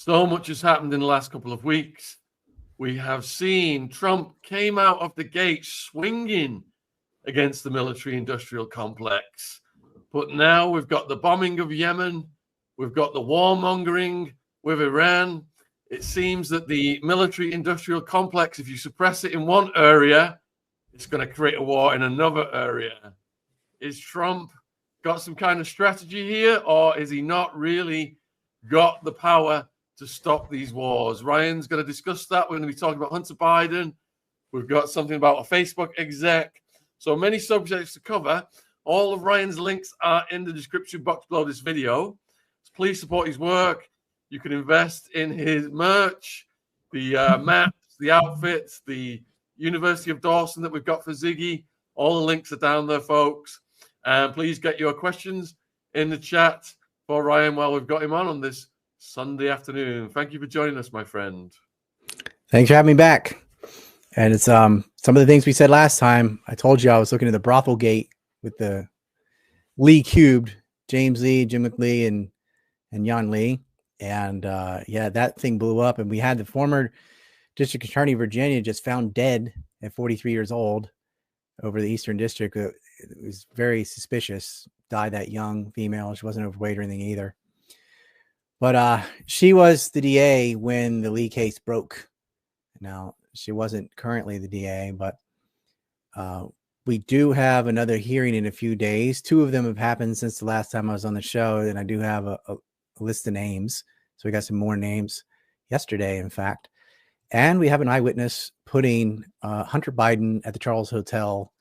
So much has happened in the last couple of weeks. We have seen Trump came out of the gate swinging against the military-industrial complex. But now we've got the bombing of Yemen. We've got the warmongering with Iran. It seems that the military-industrial complex, if you suppress it in one area, it's going to create a war in another area. Is Trump got some kind of strategy here, or is he not really got the power to stop these wars? Ryan's going to discuss that. We're going to be talking about Hunter Biden. We've got something about a Facebook exec. So many subjects to cover. All of Ryan's links are in the description box below this video. So please support his work. You can invest in his merch, the maps, the outfits, the University of Dawson that we've got for Ziggy. All the links are down there, folks. And please get your questions in the chat for Ryan while we've got him on this Sunday afternoon. Thank you for joining us, my friend. Thanks for having me back. And it's some of the things we said last time. I told you I was looking at the brothel gate with the Lee cubed, James Lee, Jim McLee, and Jan Lee. And yeah, that thing blew up. And we had the former district attorney of Virginia just found dead at 43 years old over the Eastern District. It was very suspicious. Died that young female. She wasn't overweight or anything either. But she was the DA when the Lee case broke. Now, she wasn't currently the DA, but we do have another hearing in a few days. 2 of them have happened since the last time I was on the show, and I do have a list of names. So we got some more names yesterday, in fact. And we have an eyewitness putting Hunter Biden at the Charles Hotel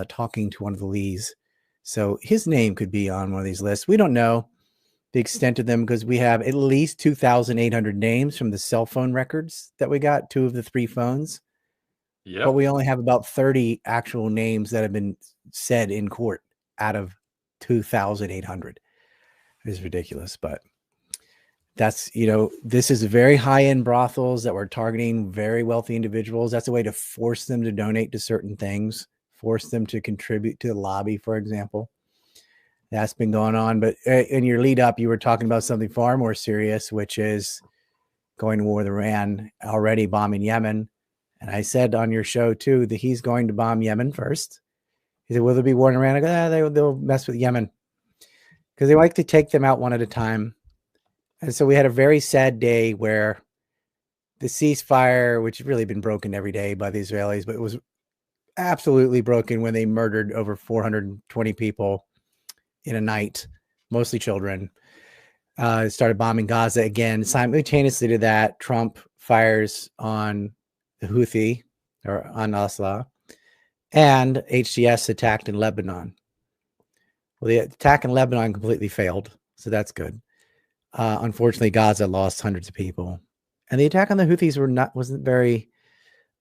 talking to one of the Lees. So his name could be on one of these lists. We don't know the extent of them because we have at least 2,800 names from the cell phone records that we got, 2 of the 3 phones. Yep. But we only have about 30 actual names that have been said in court out of 2,800. It's ridiculous, but that's, you know, this is very high-end brothels that we're targeting very wealthy individuals. That's a way to force them to donate to certain things, force them to contribute to the lobby, for example. That's been going on. But in your lead up, you were talking about something far more serious, which is going to war with Iran, already bombing Yemen. And I said on your show, too, that he's going to bomb Yemen first. He said, will there be war in Iran? I go, they'll mess with Yemen because they like to take them out one at a time. And so we had a very sad day where the ceasefire, which has really been broken every day by the Israelis, but it was absolutely broken when they murdered over 420 people in a night, mostly children. Started bombing Gaza again. Simultaneously to that, Trump fires on the Houthi or on Asla, and HTS attacked in Lebanon. Well, the attack in Lebanon completely failed, so that's good. Unfortunately, Gaza lost hundreds of people, and the attack on the Houthis wasn't very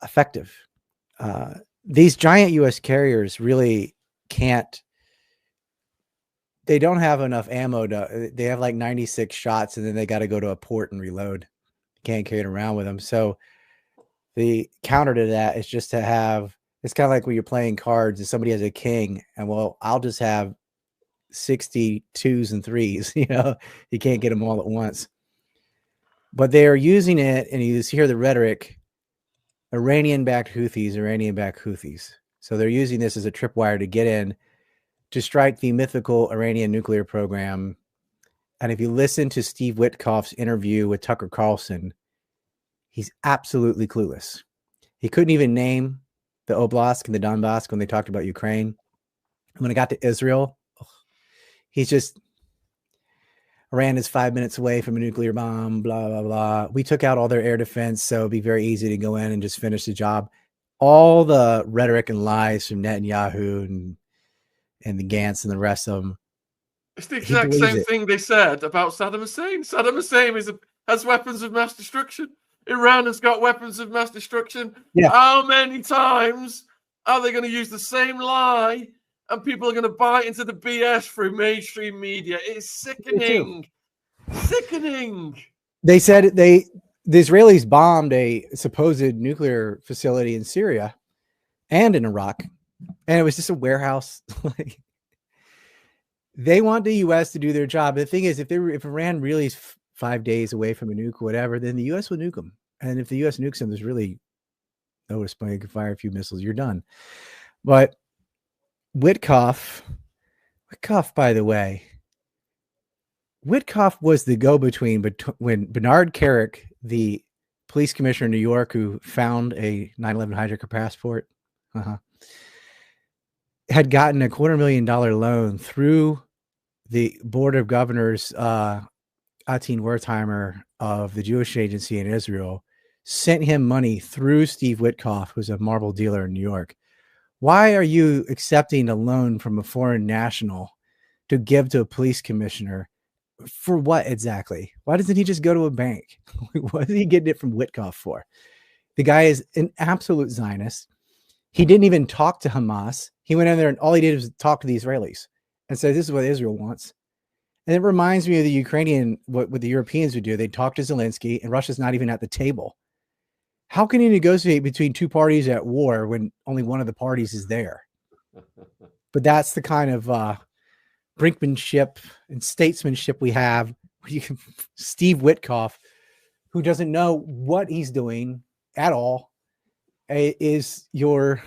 effective. These giant U.S. carriers really can't. They don't have enough ammo they have like 96 shots and then they got to go to a port and reload. Can't carry it around with them. So the counter to that is just to have, it's kind of like when you're playing cards and somebody has a king and well, I'll just have 60 2s and 3s, you know, you can't get them all at once, but they are using it. And you hear the rhetoric, Iranian-backed Houthis. So they're using this as a tripwire to get in, to strike the mythical Iranian nuclear program. And if you listen to Steve Witkoff's interview with Tucker Carlson, he's absolutely clueless. He couldn't even name the Oblast and the Donbass when they talked about Ukraine. When it got to Israel, he's just, Iran is 5 minutes away from a nuclear bomb, blah, blah, blah. We took out all their air defense, so it'd be very easy to go in and just finish the job. All the rhetoric and lies from Netanyahu and the Gantz and the rest of them. It's the exact same thing they said about Saddam Hussein. Saddam Hussein has weapons of mass destruction. Iran has got weapons of mass destruction. Yeah. How many times are they going to use the same lie and people are going to buy into the BS through mainstream media? It's sickening. Sickening. They said the Israelis bombed a supposed nuclear facility in Syria and in Iraq. And it was just a warehouse. They want the U.S. to do their job. The thing is, if Iran really 5 days away from a nuke or whatever, then the U.S. will nuke them. And if the U.S. nukes them, there's really no response. You can fire a few missiles, you're done. But Witkoff, by the way, Witkoff was the go-between when Bernard Kerik, the police commissioner in New York who found a 9/11 hijacker passport, had gotten a $250,000 loan through the board of governors, Atin Wertheimer of the Jewish Agency in Israel, sent him money through Steve Witkoff, who's a marble dealer in New York. Why are you accepting a loan from a foreign national to give to a police commissioner? For what exactly? Why doesn't he just go to a bank? What is he getting it from Witkoff for? The guy is an absolute Zionist. He didn't even talk to Hamas. He went in there and all he did was talk to the Israelis and say, this is what Israel wants. And it reminds me of the Ukrainian, what the Europeans would do. They'd talk to Zelensky and Russia's not even at the table. How can you negotiate between two parties at war when only one of the parties is there? But that's the kind of brinkmanship and statesmanship we have. Steve Witkoff, who doesn't know what he's doing at all, is your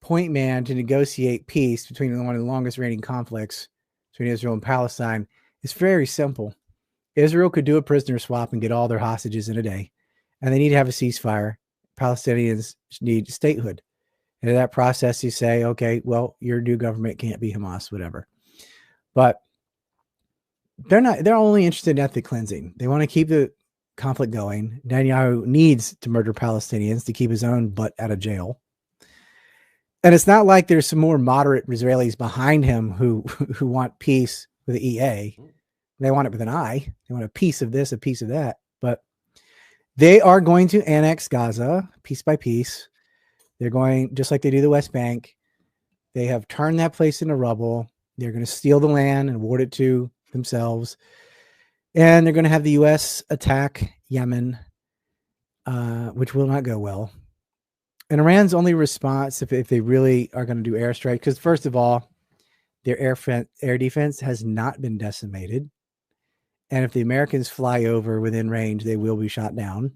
point man to negotiate peace between one of the longest reigning conflicts between Israel and Palestine. It's very simple. Israel could do a prisoner swap and get all their hostages in a day, and they need to have a ceasefire. Palestinians need statehood. And in that process, you say, okay, well, your new government can't be Hamas, whatever. But they're only interested in ethnic cleansing. They want to keep the conflict going. Netanyahu needs to murder Palestinians to keep his own butt out of jail. And it's not like there's some more moderate Israelis behind him who want peace with the EA. They want it with an I. They want a piece of this, a piece of that. But they are going to annex Gaza piece by piece. They're going, just like they do the West Bank. They have turned that place into rubble. They're going to steal the land and award it to themselves. And they're going to have the U.S. attack Yemen, which will not go well. And Iran's only response, if they really are going to do airstrike, because first of all, their air defense has not been decimated. And if the Americans fly over within range, they will be shot down.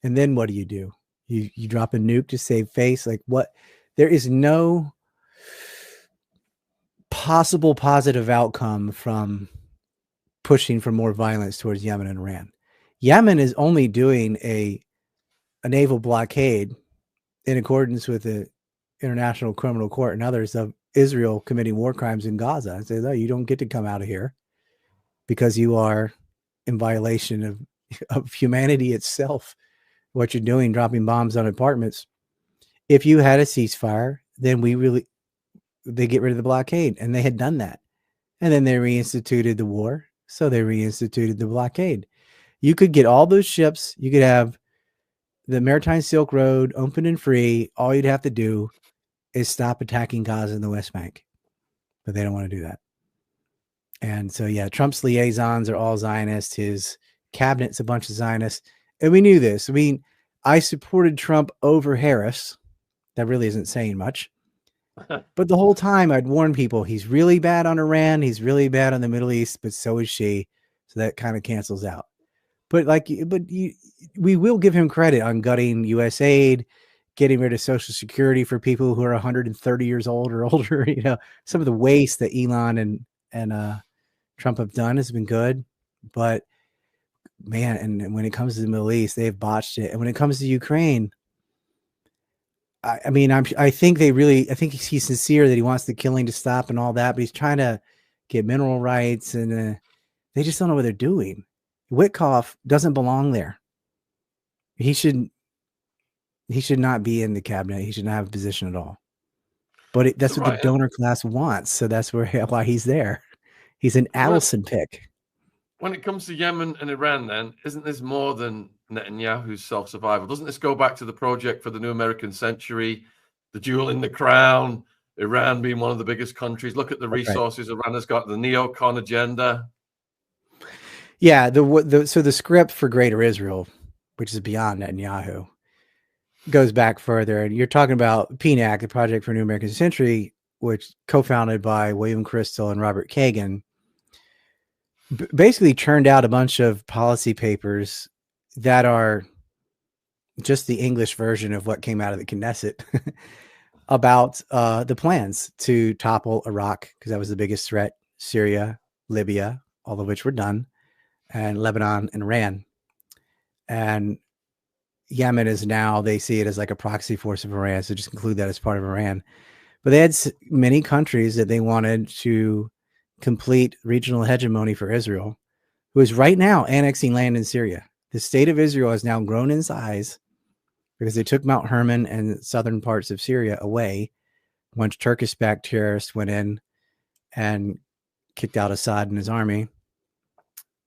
And then what do? You drop a nuke to save face? Like what? There is no possible positive outcome from pushing for more violence towards Yemen and Iran. Yemen is only doing a naval blockade in accordance with the International Criminal Court and others of Israel committing war crimes in Gaza. And say, no, you don't get to come out of here because you are in violation of humanity itself. What you're doing, dropping bombs on apartments. If you had a ceasefire, then they get rid of the blockade. And they had done that. And then they reinstituted the war. So they reinstituted the blockade. You could get all those ships. You could have the Maritime Silk Road open and free. All you'd have to do is stop attacking Gaza and the West Bank. But they don't want to do that. And so, yeah, Trump's liaisons are all Zionists. His cabinet's a bunch of Zionists. And we knew this. I mean, I supported Trump over Harris. That really isn't saying much. But the whole time I'd warn people, he's really bad on Iran. He's really bad on the Middle East, but so is she. So that kind of cancels out. But we will give him credit on gutting U.S. aid, getting rid of Social Security for people who are 130 years old or older. You know, some of the waste that Elon and Trump have done has been good. But man, and when it comes to the Middle East, they've botched it. And when it comes to Ukraine, I think he's sincere that he wants the killing to stop and all that, but he's trying to get mineral rights, and they just don't know what they're doing. Witkoff doesn't belong there. He should not be in the cabinet. He should not have a position at all. But that's what the donor class wants, so that's why he's there. He's an Allison pick. When it comes to Yemen and Iran, then, isn't this more than Netanyahu's self-survival? Doesn't this go back to the project for the new American century, the jewel in the crown, Iran being one of the biggest countries? Look at the resources Iran has got, the neocon agenda. Yeah, so the script for Greater Israel, which is beyond Netanyahu, goes back further. And you're talking about PNAC, the Project for a New American Century, which co-founded by William Crystal and Robert Kagan. basically churned out a bunch of policy papers that are just the English version of what came out of the Knesset about the plans to topple Iraq, because that was the biggest threat, Syria, Libya, all of which were done, and Lebanon and Iran. And Yemen is now, they see it as like a proxy force of Iran, so just include that as part of Iran. But they had many countries that they wanted to complete regional hegemony for Israel, who is right now annexing land in Syria. The state of Israel has now grown in size because they took Mount Hermon and southern parts of Syria away once Turkish-backed terrorists went in and kicked out Assad and his army,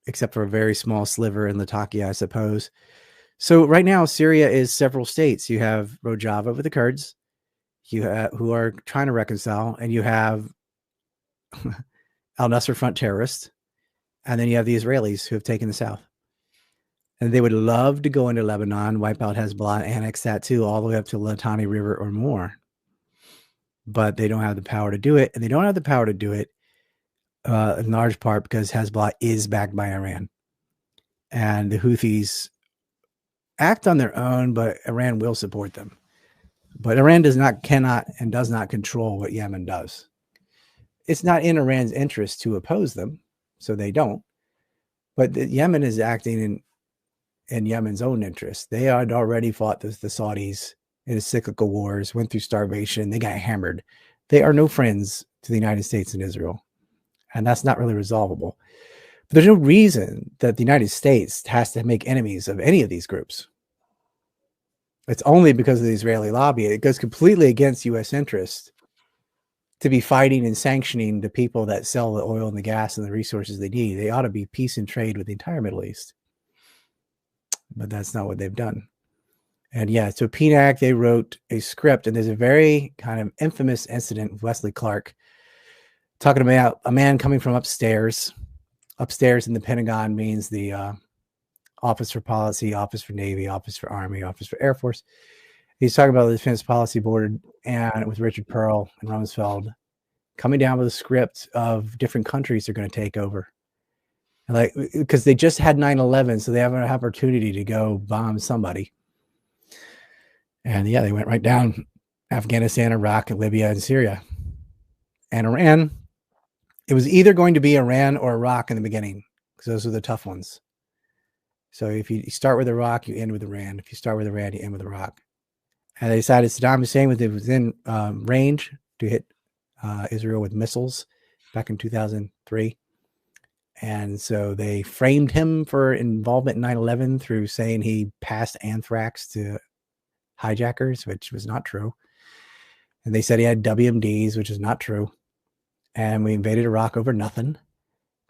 except for a very small sliver in Latakia, I suppose. So right now, Syria is several states. You have Rojava with the Kurds, who are trying to reconcile, and you have al-Nusra Front terrorists, and then you have the Israelis who have taken the south. And they would love to go into Lebanon, wipe out Hezbollah, annex that too, all the way up to the Litani River or more. But they don't have the power to do it. And they don't have the power to do it in large part because Hezbollah is backed by Iran. And the Houthis act on their own, but Iran will support them. But Iran cannot and does not control what Yemen does. It's not in Iran's interest to oppose them, so they don't. But Yemen is acting in Yemen's own interest. They had already fought the Saudis in cyclical wars, went through starvation. They got hammered. They are no friends to the United States and Israel. And that's not really resolvable. But there's no reason that the United States has to make enemies of any of these groups. It's only because of the Israeli lobby. It goes completely against U.S. interest to be fighting and sanctioning the people that sell the oil and the gas and the resources they need. They ought to be peace and trade with the entire Middle East. But that's not what they've done. And yeah, so PNAC, they wrote a script, and there's a very kind of infamous incident with Wesley Clark talking about a man coming from upstairs. Upstairs in the Pentagon means the Office for Policy, Office for Navy, Office for Army, Office for Air Force. He's talking about the Defense Policy Board and with Richard Pearl and Rumsfeld coming down with a script of different countries they're going to take over. Like, because they just had 9/11, so they have an opportunity to go bomb somebody. And yeah, they went right down Afghanistan, Iraq, Libya, and Syria. And Iran, it was either going to be Iran or Iraq in the beginning, because those are the tough ones. So if you start with Iraq, you end with Iran. If you start with Iran, you end with Iraq. And they decided Saddam Hussein was within range to hit Israel with missiles back in 2003. And so they framed him for involvement in 9/11 through saying he passed anthrax to hijackers, which was not true. And they said he had WMDs, which is not true. And we invaded Iraq over nothing.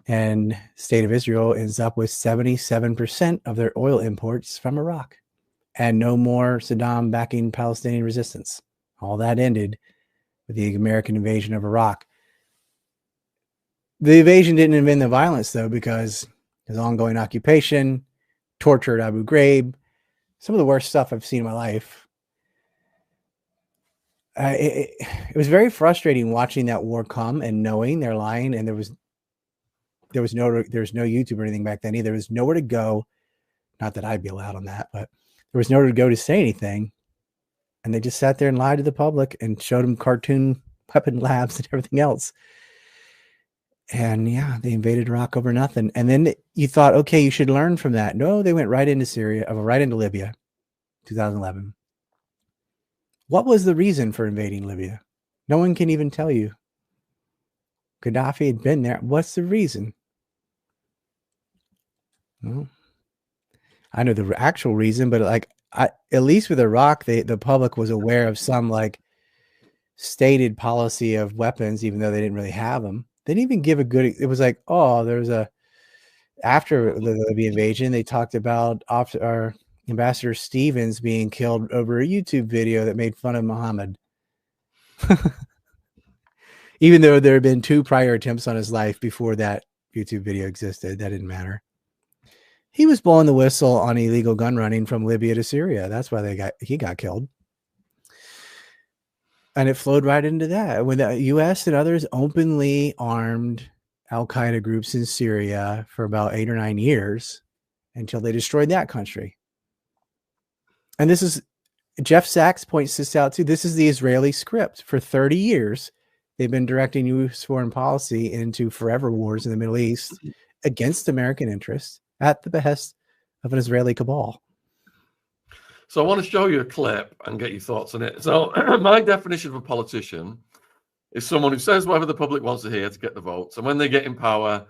And the state of Israel ends up with 77% of their oil imports from Iraq. And no more Saddam backing Palestinian resistance. All that ended with the American invasion of Iraq. The invasion didn't end the violence, though, because there's ongoing occupation, torture at Abu Ghraib, some of the worst stuff I've seen in my life. It was very frustrating watching that war come and knowing they're lying, and there was no YouTube or anything back then either. There was nowhere to go. Not that I'd be allowed on that, but there was nowhere to go to say anything. And they just sat there and lied to the public and showed them cartoon weapon labs and everything else. And yeah, they invaded Iraq over nothing. And then you thought, okay, you should learn from that. No, they went right into Syria, right into Libya, 2011. What was the reason for invading Libya? No one can even tell you. Gaddafi had been there. What's the reason? Well, I know the actual reason, but like at least with Iraq, the public was aware of some like stated policy of weapons, even though they didn't really have them. They didn't even give a good. It was like, oh, after the Libya invasion, they talked about our Ambassador Stevens being killed over a YouTube video that made fun of Muhammad. Even though there had been 2 prior attempts on his life before that YouTube video existed, that didn't matter. He was blowing the whistle on illegal gun running from Libya to Syria. That's why he got killed. And it flowed right into that. When the U.S. and others openly armed Al-Qaeda groups in Syria for about 8 or 9 years until they destroyed that country. And this is, Jeff Sachs points this out too. This is the Israeli script. For 30 years, they've been directing U.S. foreign policy into forever wars in the Middle East against American interests at the behest of an Israeli cabal. So I want to show you a clip and get your thoughts on it. So my definition of a politician is someone who says whatever the public wants to hear to get the votes. And when they get in power,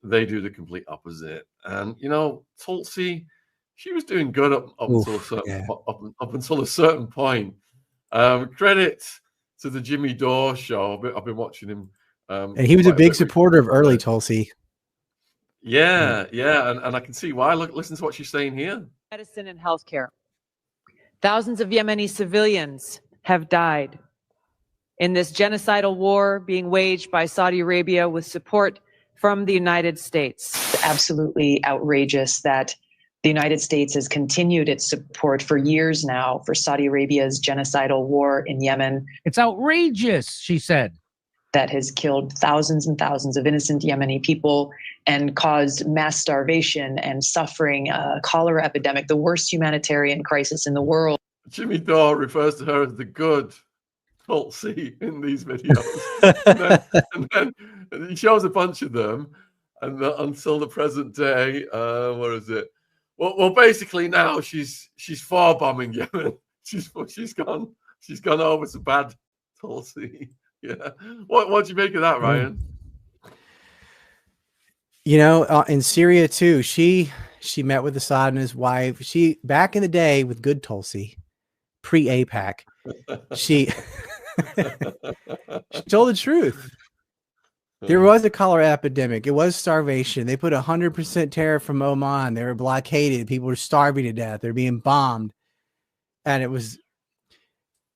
they do the complete opposite. And, you know, Tulsi, she was doing good up until a certain point. Credit to the Jimmy Dore show. I've been watching him. And he was a big supporter of early Tulsi. Yeah. And I can see why. Listen to what she's saying here. Medicine and healthcare. Thousands of Yemeni civilians have died in this genocidal war being waged by Saudi Arabia with support from the United States. It's absolutely outrageous that the United States has continued its support for years now for Saudi Arabia's genocidal war in Yemen. It's outrageous, she said. That has killed thousands and thousands of innocent Yemeni people and caused mass starvation and suffering, a cholera epidemic, the worst humanitarian crisis in the world. Jimmy Dore refers to her as the good Tulsi in these videos. and then he shows a bunch of them, and until the present day, what is it? Well, basically now she's for bombing Yemen. She's gone over to bad Tulsi. Yeah. What do you make of that, Ryan? You know, in Syria too, she met with Assad and his wife. She, back in the day with good Tulsi, pre-AIPAC, she told the truth. There was a cholera epidemic. It was starvation. They put 100% tariff from Oman. They were blockaded. People were starving to death. They're being bombed. And it was,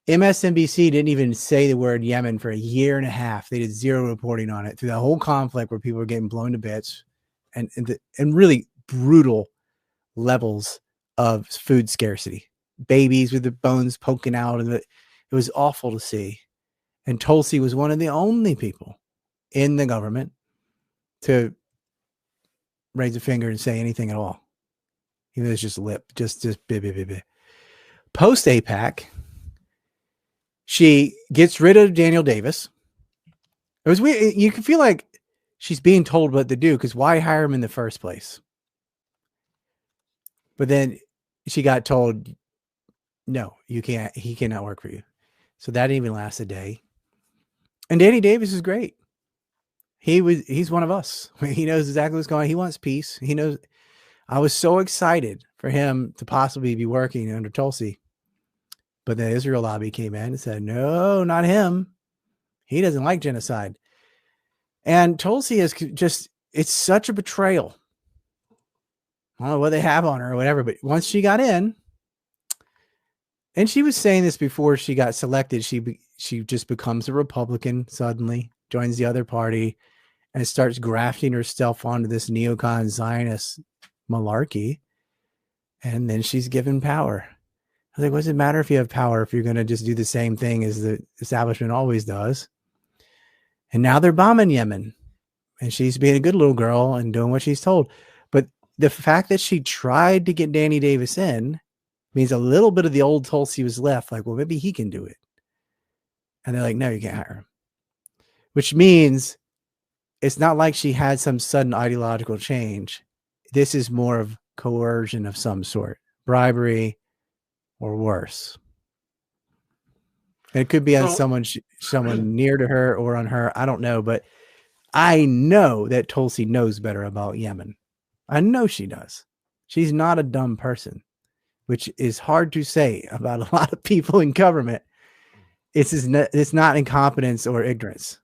MSNBC didn't even say the word Yemen for a year and a half. They did zero reporting on it through the whole conflict where people were getting blown to bits and really brutal levels of food scarcity. Babies with their bones poking out. And it was awful to see. And Tulsi was one of the only people in the government to raise a finger and say anything at all. Even though it's just lip, just blah. Post AIPAC, she gets rid of Daniel Davis. It was weird. You can feel like she's being told what to do, because why hire him in the first place? But then she got told, no, you can't. He cannot work for you. So that didn't even last a day. And Danny Davis is great. He's one of us. He knows exactly what's going on. He wants peace. He knows. I was so excited for him to possibly be working under Tulsi. But the Israel lobby came in and said, no, not him. He doesn't like genocide. And Tulsi is just, it's such a betrayal. I don't know what they have on her or whatever, but once she got in, and she was saying this before she got selected, she just becomes a Republican suddenly, joins the other party, and starts grafting herself onto this neocon Zionist malarkey. And then she's given power. I was like, what does it matter if you have power if you're going to just do the same thing as the establishment always does? And now they're bombing Yemen. And she's being a good little girl and doing what she's told. But the fact that she tried to get Danny Davis in means a little bit of the old Tulsi was left. Like, well, maybe he can do it. And they're like, no, you can't hire him. Which means it's not like she had some sudden ideological change. This is more of coercion of some sort. Bribery or worse. And it could be on someone near to her or on her. I don't know. But I know that Tulsi knows better about Yemen. I know she does. She's not a dumb person, which is hard to say about a lot of people in government. It's not incompetence or ignorance.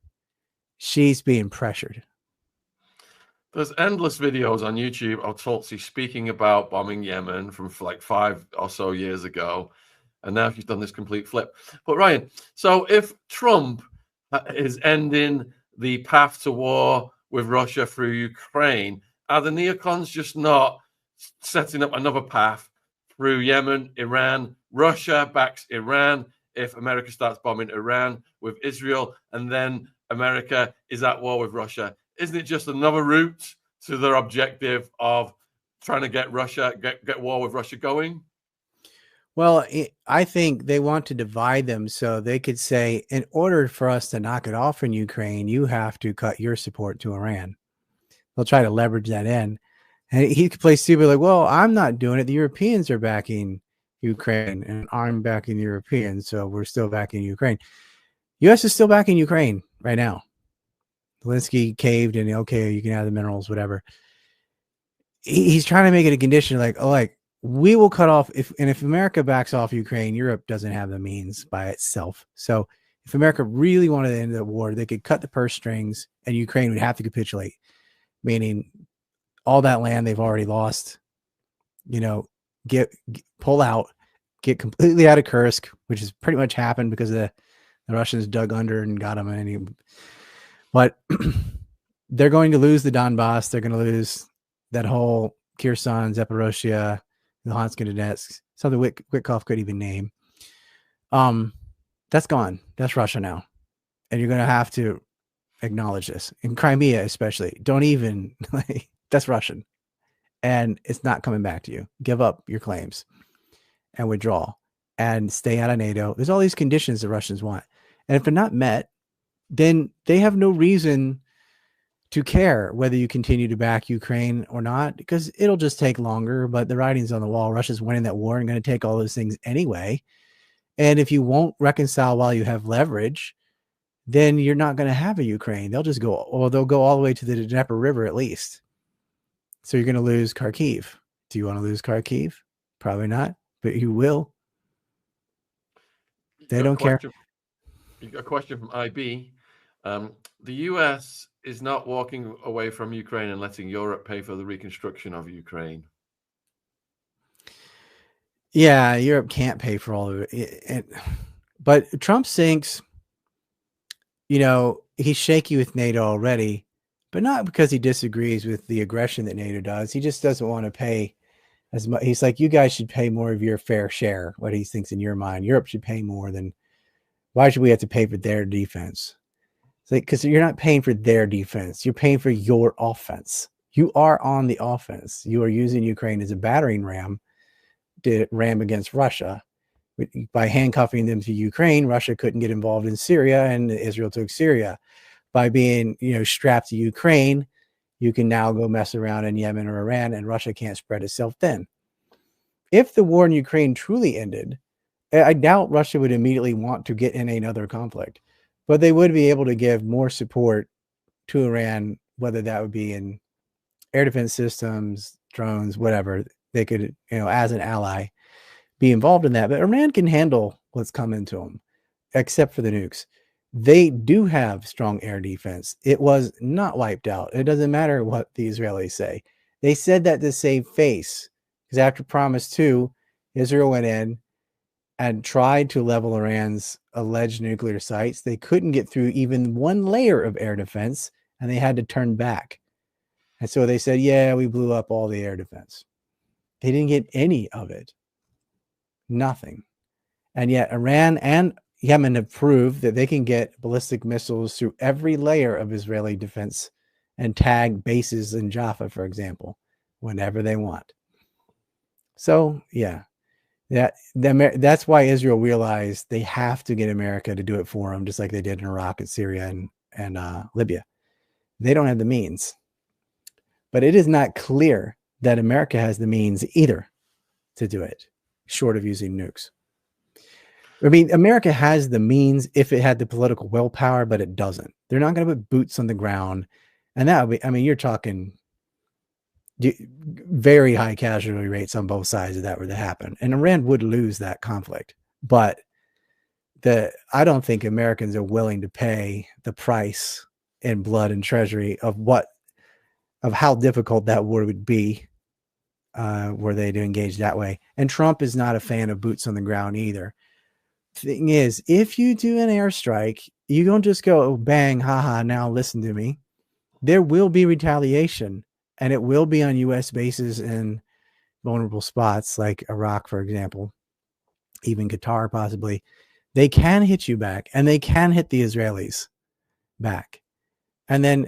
She's being pressured. There's endless videos on YouTube of Tulsi speaking about bombing Yemen from like 5 or so years ago. And now she's done this complete flip. But Ryan, so if Trump is ending the path to war with Russia through Ukraine, are the neocons just not setting up another path through Yemen, Iran? Russia backs Iran if America starts bombing Iran with Israel, and then America is at war with Russia isn't it just another route to their objective of trying to get war with Russia going? Well, I think they want to divide them so they could say, in order for us to knock it off in Ukraine, you have to cut your support to Iran. They'll try to leverage that in. And he could play stupid like, well, I'm not doing it. The Europeans are backing Ukraine and I'm backing the Europeans. So we're still backing Ukraine. U.S. is still backing Ukraine right now. Zelensky caved and okay, you can have the minerals, whatever. He's trying to make it a condition like, oh, like, we will cut off if America backs off Ukraine, Europe doesn't have the means by itself. So if America really wanted to end the war, they could cut the purse strings and Ukraine would have to capitulate, meaning all that land they've already lost, pull out, get completely out of Kursk, which has pretty much happened because the Russians dug under and got them. But they're going to lose the Donbass. They're going to lose that whole Kherson, Zaporozhye, Luhansk and Donetsk, something Witkoff could even name. That's gone. That's Russia now. And you're going to have to acknowledge this. In Crimea, especially. Don't even, that's Russian. And it's not coming back to you. Give up your claims and withdraw and stay out of NATO. There's all these conditions the Russians want. And if they're not met, then they have no reason to care whether you continue to back Ukraine or not, because it'll just take longer, but the writing's on the wall. Russia's winning that war and going to take all those things anyway. And if you won't reconcile while you have leverage, then you're not going to have a Ukraine. They'll just go, or they'll go all the way to the Dnieper River at least. So you're going to lose Kharkiv. Do you want to lose Kharkiv? Probably not, but you will. They don't care. You got a question from IB. The US is not walking away from Ukraine and letting Europe pay for the reconstruction of Ukraine. Yeah, Europe can't pay for all of it. But Trump thinks, he's shaky with NATO already, but not because he disagrees with the aggression that NATO does. He just doesn't want to pay as much. He's like, you guys should pay more of your fair share, what he thinks in your mind. Europe should pay more than, why should we have to pay for their defense? It's like, because you're not paying for their defense. You're paying for your offense. You are on the offense. You are using Ukraine as a battering ram to ram against Russia. By handcuffing them to Ukraine, Russia couldn't get involved in Syria, and Israel took Syria. By being, strapped to Ukraine, you can now go mess around in Yemen or Iran, and Russia can't spread itself thin. If the war in Ukraine truly ended, I doubt Russia would immediately want to get in another conflict, but they would be able to give more support to Iran, whether that would be in air defense systems, drones, whatever. They could, as an ally, be involved in that. But Iran can handle what's coming to them, except for the nukes. They do have strong air defense. It was not wiped out. It doesn't matter what the Israelis say. They said that to save face, because after Promise 2, Israel went in and tried to level Iran's alleged nuclear sites. They couldn't get through even one layer of air defense, and they had to turn back. And so they said, yeah, we blew up all the air defense. They didn't get any of it. Nothing. And yet Iran and Yemen have proved that they can get ballistic missiles through every layer of Israeli defense and tag bases in Jaffa, for example, whenever they want. So, yeah. That's why Israel realized they have to get America to do it for them, just like they did in Iraq and Syria and Libya. They don't have the means. But it is not clear that America has the means either to do it, short of using nukes. I mean, America has the means if it had the political willpower, but it doesn't. They're not going to put boots on the ground. And that would be, you're talking very high casualty rates on both sides if that were to happen. And Iran would lose that conflict. But I don't think Americans are willing to pay the price in blood and treasury of how difficult that war would be were they to engage that way. And Trump is not a fan of boots on the ground either. Thing is, if you do an airstrike, you don't just go bang, haha, now listen to me. There will be retaliation, and it will be on U.S. bases in vulnerable spots like Iraq, for example, even Qatar possibly. They can hit you back, and they can hit the Israelis back. And then,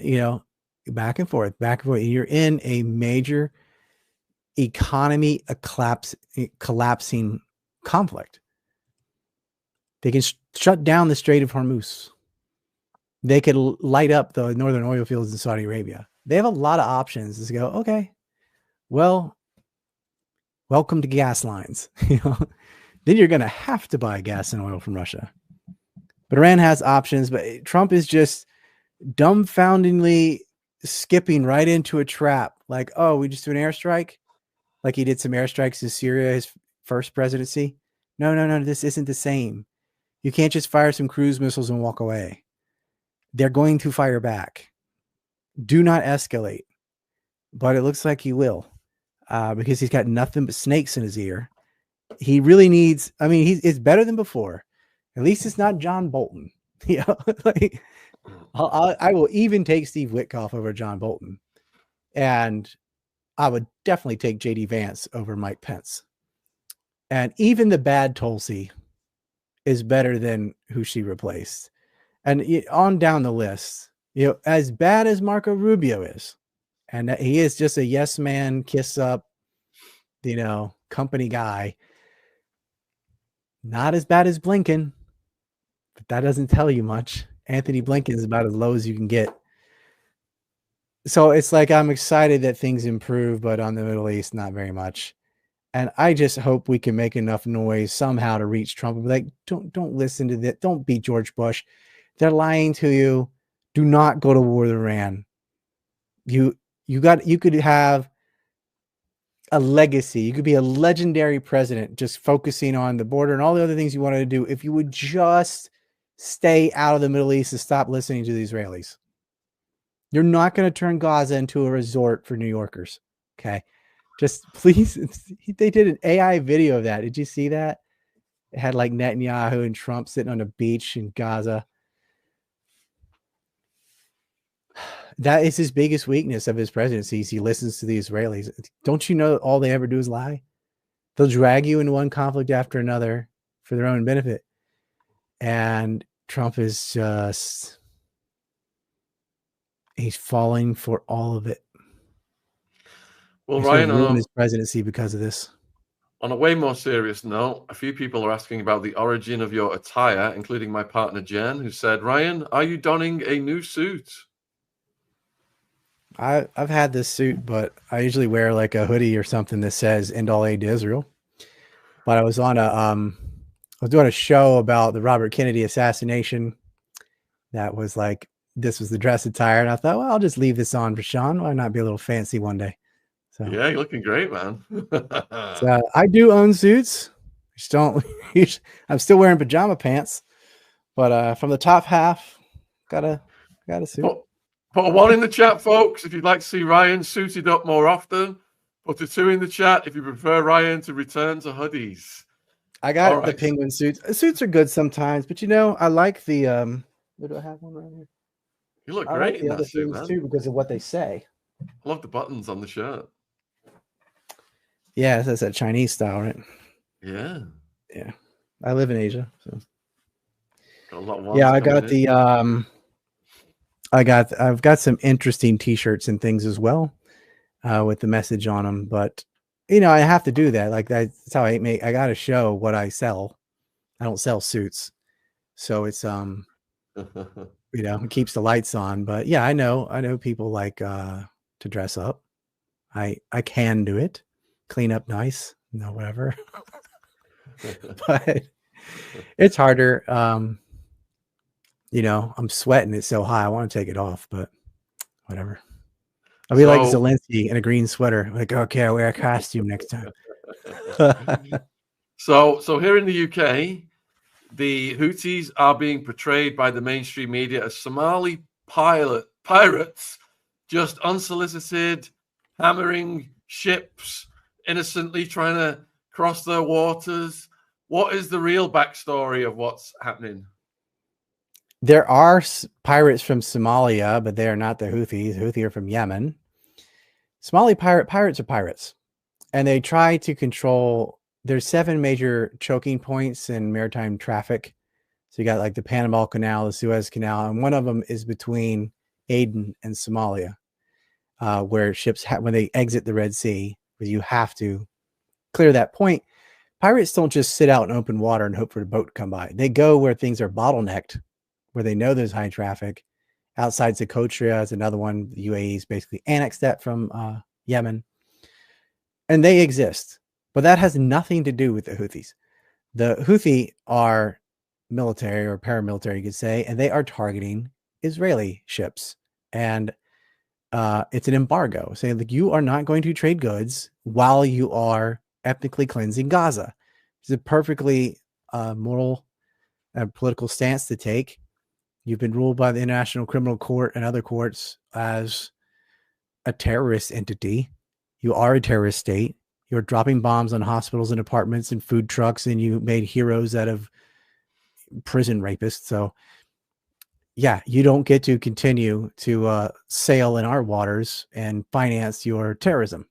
back and forth, back and forth. You're in a major economy collapsing conflict. They can shut down the Strait of Hormuz. They could light up the northern oil fields in Saudi Arabia. They have a lot of options to go, okay, well, welcome to gas lines. Then you're going to have to buy gas and oil from Russia. But Iran has options, but Trump is just dumbfoundingly skipping right into a trap. Like, oh, we just do an airstrike? Like he did some airstrikes in Syria, his first presidency. No, this isn't the same. You can't just fire some cruise missiles and walk away. They're going to fire back. Do not escalate. But it looks like he will, because he's got nothing but snakes in his ear. He really needs, it's better than before. At least it's not John Bolton. Like I will even take Steve Witkoff over John Bolton. And I would definitely take JD Vance over Mike Pence. And even the bad Tulsi is better than who she replaced. And on down the list, as bad as Marco Rubio is, and he is just a yes man, kiss up, company guy. Not as bad as Blinken, but that doesn't tell you much. Anthony Blinken is about as low as you can get. So it's like, I'm excited that things improve, but on the Middle East, not very much. And I just hope we can make enough noise somehow to reach Trump and be like, don't listen to that. Don't be George Bush. They're lying to you. Do not go to war with Iran. You could have a legacy. You could be a legendary president just focusing on the border and all the other things you wanted to do if you would just stay out of the Middle East and stop listening to the Israelis. You're not going to turn Gaza into a resort for New Yorkers. Okay. Just please. They did an AI video of that. Did you see that? It had like Netanyahu and Trump sitting on a beach in Gaza. That is his biggest weakness of his presidency. He listens to the Israelis. Don't you know all they ever do is lie? They'll drag you into one conflict after another for their own benefit. And Trump is just, he's falling for all of it. Well, he's Ryan, ruined his presidency because of this. On a way more serious note, a few people are asking about the origin of your attire, including my partner Jen, who said, Ryan, are you donning a new suit? I've had this suit, but I usually wear like a hoodie or something that says "End all aid to Israel." But I was on I was doing a show about the Robert Kennedy assassination. That was like, this was the dress attire, and I thought, well, I'll just leave this on for Sean. Why not be a little fancy one day? So yeah, you're looking great, man. so, I do own suits. Just don't. I'm still wearing pajama pants, but from the top half, got a suit. Put a 1 in the chat, folks, if you'd like to see Ryan suited up more often. Put a 2 in the chat if you prefer Ryan to return to hoodies. I got the penguin suits. Suits are good sometimes, but I like the do I have one right here? You look great in that suit, man. Too, because of what they say. I love the buttons on the shirt. Yeah, that's that Chinese style, right? Yeah. Yeah. I live in Asia, so got a lot of I got the I've got some interesting t-shirts and things as well, with the message on them, but I have to do that. Like that's how I got to show what I sell. I don't sell suits. So it's, it keeps the lights on, but yeah, I know people like, to dress up. I can do it, clean up nice, whatever, but it's harder. I'm sweating. It's so high. I want to take it off, but whatever. I'll be like Zelensky in a green sweater. Like, okay, I'll wear a costume next time. So here in the UK, the Houthis are being portrayed by the mainstream media as Somali pirates, just unsolicited, hammering ships, innocently trying to cross their waters. What is the real backstory of what's happening? There are pirates from Somalia, but they are not the Houthis. The Houthis are from Yemen. Somali pirates are pirates, and they try to control. There's 7 major choking points in maritime traffic. So you got like the Panama Canal, the Suez Canal, and one of them is between Aden and Somalia. where ships, when they exit the Red Sea, where you have to clear that point. Pirates don't just sit out in open water and hope for a boat to come by. They go where things are bottlenecked, where they know there's high traffic. Outside Socotra is another one. The UAE's basically annexed that from Yemen. And they exist. But that has nothing to do with the Houthis. The Houthi are military or paramilitary, you could say, and they are targeting Israeli ships. And it's an embargo saying like, you are not going to trade goods while you are ethnically cleansing Gaza. It's a perfectly moral and political stance to take. You've been ruled by the International Criminal Court and other courts as a terrorist entity. You are a terrorist state. You're dropping bombs on hospitals and apartments and food trucks, and you made heroes out of prison rapists. So yeah, you don't get to continue to sail in our waters and finance your terrorism.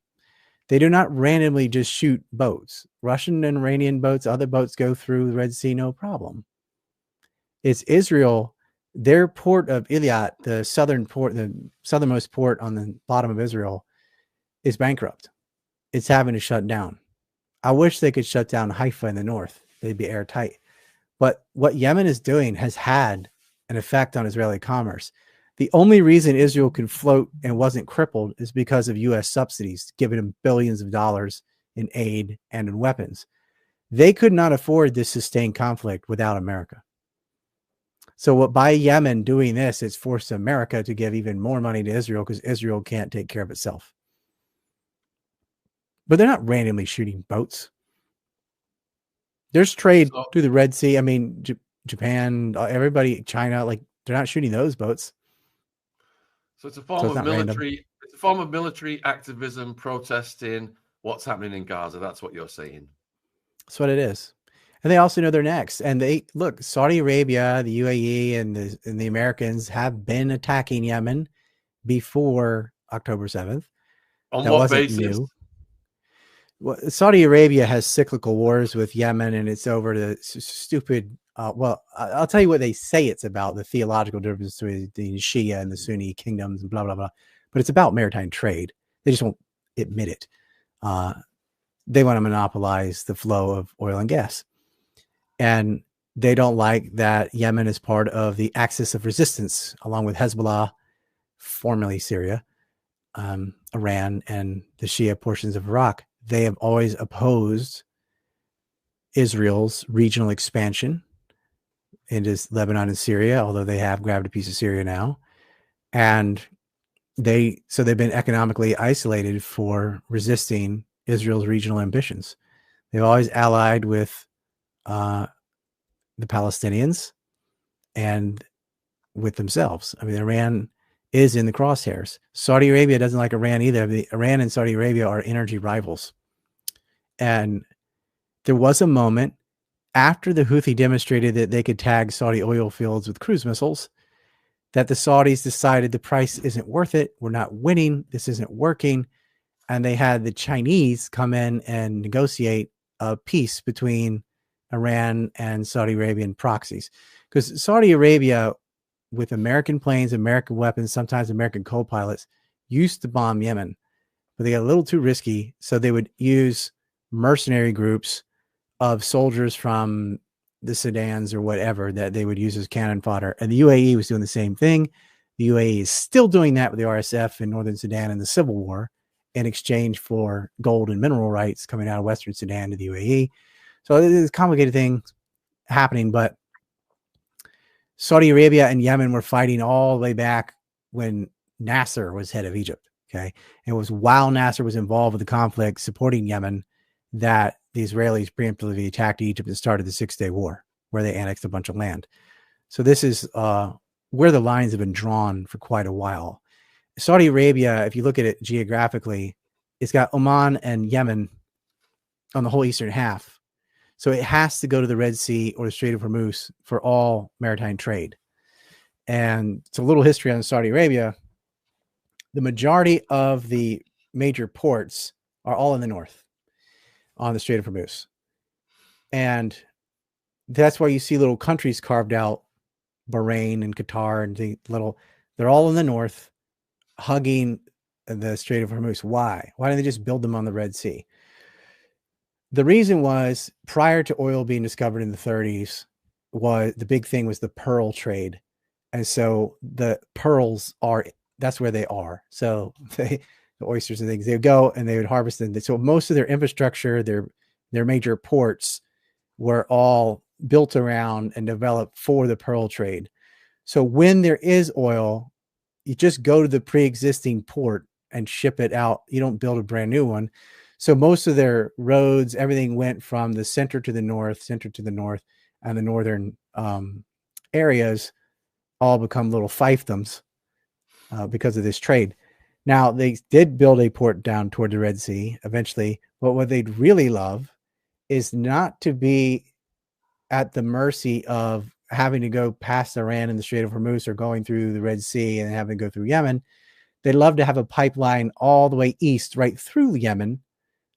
They do not randomly just shoot boats. Russian and Iranian boats, other boats go through the Red Sea, no problem. It's Israel, their port of Eilat, the southern port, the southernmost port on the bottom of Israel, is bankrupt. It's having to shut down. I wish they could shut down Haifa in the north. They'd be airtight. But what Yemen is doing has had an effect on Israeli commerce. The only reason Israel could float and wasn't crippled is because of U.S. subsidies, giving them billions of dollars in aid and in weapons. They could not afford this sustained conflict without America. So what by Yemen doing this, it's forced America to give even more money to Israel because Israel can't take care of itself. But they're not randomly shooting boats. There's trade through the Red Sea. I mean, Japan, everybody, China, like they're not shooting those boats. So it's a form of military. It's a form of military activism, protesting what's happening in Gaza. That's what you're saying. That's what it is. And they also know they're next. And they look, Saudi Arabia, the UAE, and the Americans have been attacking Yemen before October 7th. On what basis? New. Well, Saudi Arabia has cyclical wars with Yemen, and it's over the stupid. Well, I'll tell you what they say it's about, the theological difference between the Shia and the Sunni kingdoms and blah, blah, blah. But it's about maritime trade. They just won't admit it. They want to monopolize the flow of oil and gas. And they don't like that Yemen is part of the axis of resistance, along with Hezbollah, formerly Syria, Iran, and the Shia portions of Iraq. They have always opposed Israel's regional expansion into Lebanon and Syria, although they have grabbed a piece of Syria now. And they've been economically isolated for resisting Israel's regional ambitions. They've always allied with the Palestinians and with themselves. I mean, Iran is in the crosshairs. Saudi Arabia doesn't like Iran either. Iran and Saudi Arabia are energy rivals. And there was a moment after the Houthi demonstrated that they could tag Saudi oil fields with cruise missiles that the Saudis decided the price isn't worth it. We're not winning. This isn't working. And they had the Chinese come in and negotiate a peace between Iran and Saudi Arabian proxies. Because Saudi Arabia, with American planes, American weapons, sometimes American co-pilots, used to bomb Yemen, but they got a little too risky. So they would use mercenary groups of soldiers from the Sudans or whatever that they would use as cannon fodder. And the UAE was doing the same thing. The UAE is still doing that with the RSF in Northern Sudan in the Civil War in exchange for gold and mineral rights coming out of Western Sudan to the UAE. So there's complicated things happening, but Saudi Arabia and Yemen were fighting all the way back when Nasser was head of Egypt. Okay. It was while Nasser was involved with the conflict supporting Yemen that the Israelis preemptively attacked Egypt and started the 6-Day War, where they annexed a bunch of land. So this is where the lines have been drawn for quite a while. Saudi Arabia, if you look at it geographically, it's got Oman and Yemen on the whole eastern half. So it has to go to the Red Sea or the Strait of Hormuz for all maritime trade. And it's a little history on Saudi Arabia. The majority of the major ports are all in the north on the Strait of Hormuz. And that's why you see little countries carved out, Bahrain and Qatar and they're all in the north, hugging the Strait of Hormuz. Why? Why didn't they just build them on the Red Sea? The reason was, prior to oil being discovered in the 30s, was the big thing was the pearl trade. And so the pearls that's where they are. So the oysters and things, they would go and they would harvest them. So most of their infrastructure, their major ports were all built around and developed for the pearl trade. So when there is oil, you just go to the pre-existing port and ship it out. You don't build a brand new one. So most of their roads, everything went from the center to the north, and the northern areas all become little fiefdoms because of this trade. Now, they did build a port down toward the Red Sea eventually, but what they'd really love is not to be at the mercy of having to go past Iran and the Strait of Hormuz, or going through the Red Sea and having to go through Yemen. They'd love to have a pipeline all the way east, right through Yemen,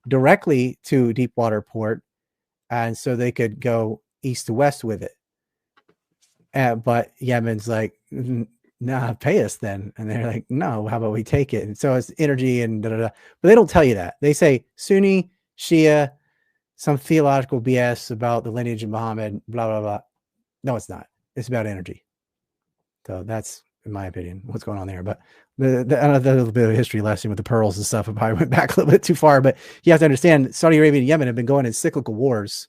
directly to Deepwater Port, and so they could go east to west with it. But Yemen's like, nah, pay us then. And they're like, no, how about we take it? And so it's energy and But they don't tell you that. They say Sunni, Shia, some theological BS about the lineage of Muhammad, blah, blah, blah. No, it's not. It's about energy. So that's, in my opinion, what's going on there. But the little bit of a history lesson with the pearls and stuff, I probably went back a little bit too far. But you have to understand, Saudi Arabia and Yemen have been going in cyclical wars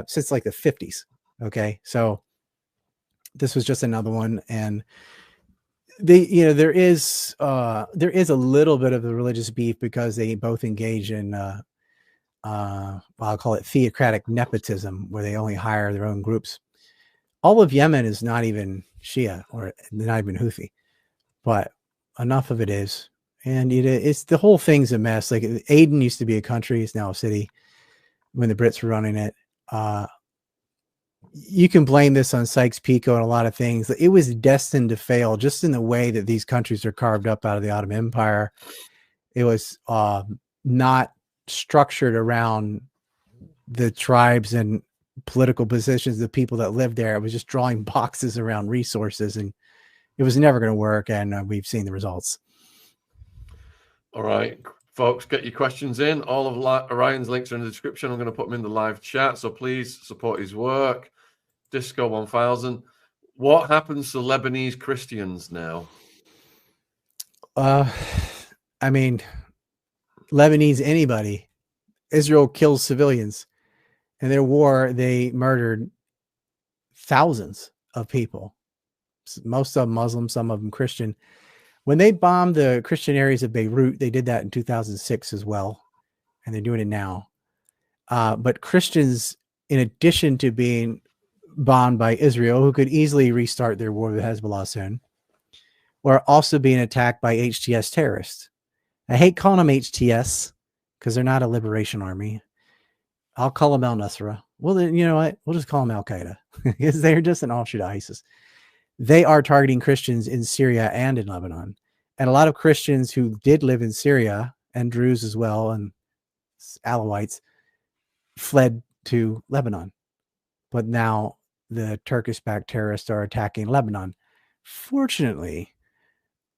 since like the 50s. Okay, so this was just another one, and there is a little bit of the religious beef because they both engage in I'll call it theocratic nepotism, where they only hire their own groups. All of Yemen is not even Shia, or not even Houthi, but enough of it is. And it's the whole thing's a mess. Like, Aden used to be a country, it's now a city when the Brits were running it. You can blame this on Sykes-Picot and a lot of things. It was destined to fail, just in the way that these countries are carved up out of the Ottoman Empire. It was not structured around the tribes and political positions of the people that lived there. It was just drawing boxes around resources, and it was never going to work. And we've seen the results. All right, folks, get your questions in. All of Orion's links are in the description. I'm going to put them in the live chat, so please support his work. Disco 1000. What happens to Lebanese Christians now? I mean, Lebanese anybody. Israel kills civilians. In their war, they murdered thousands of people. Most of them Muslim, some of them Christian. When they bombed the Christian areas of Beirut, they did that in 2006 as well. And they're doing it now. But Christians, in addition to being bombed by Israel, who could easily restart their war with Hezbollah soon, were also being attacked by HTS terrorists. I hate calling them HTS because they're not a liberation army. I'll call them al-Nusra. Well, then, you know what? We'll just call them al-Qaeda because they're just an offshoot of ISIS. They are targeting Christians in Syria and in Lebanon. And a lot of Christians who did live in Syria, and Druze as well, and Alawites, fled to Lebanon. But now the Turkish-backed terrorists are attacking Lebanon. Fortunately,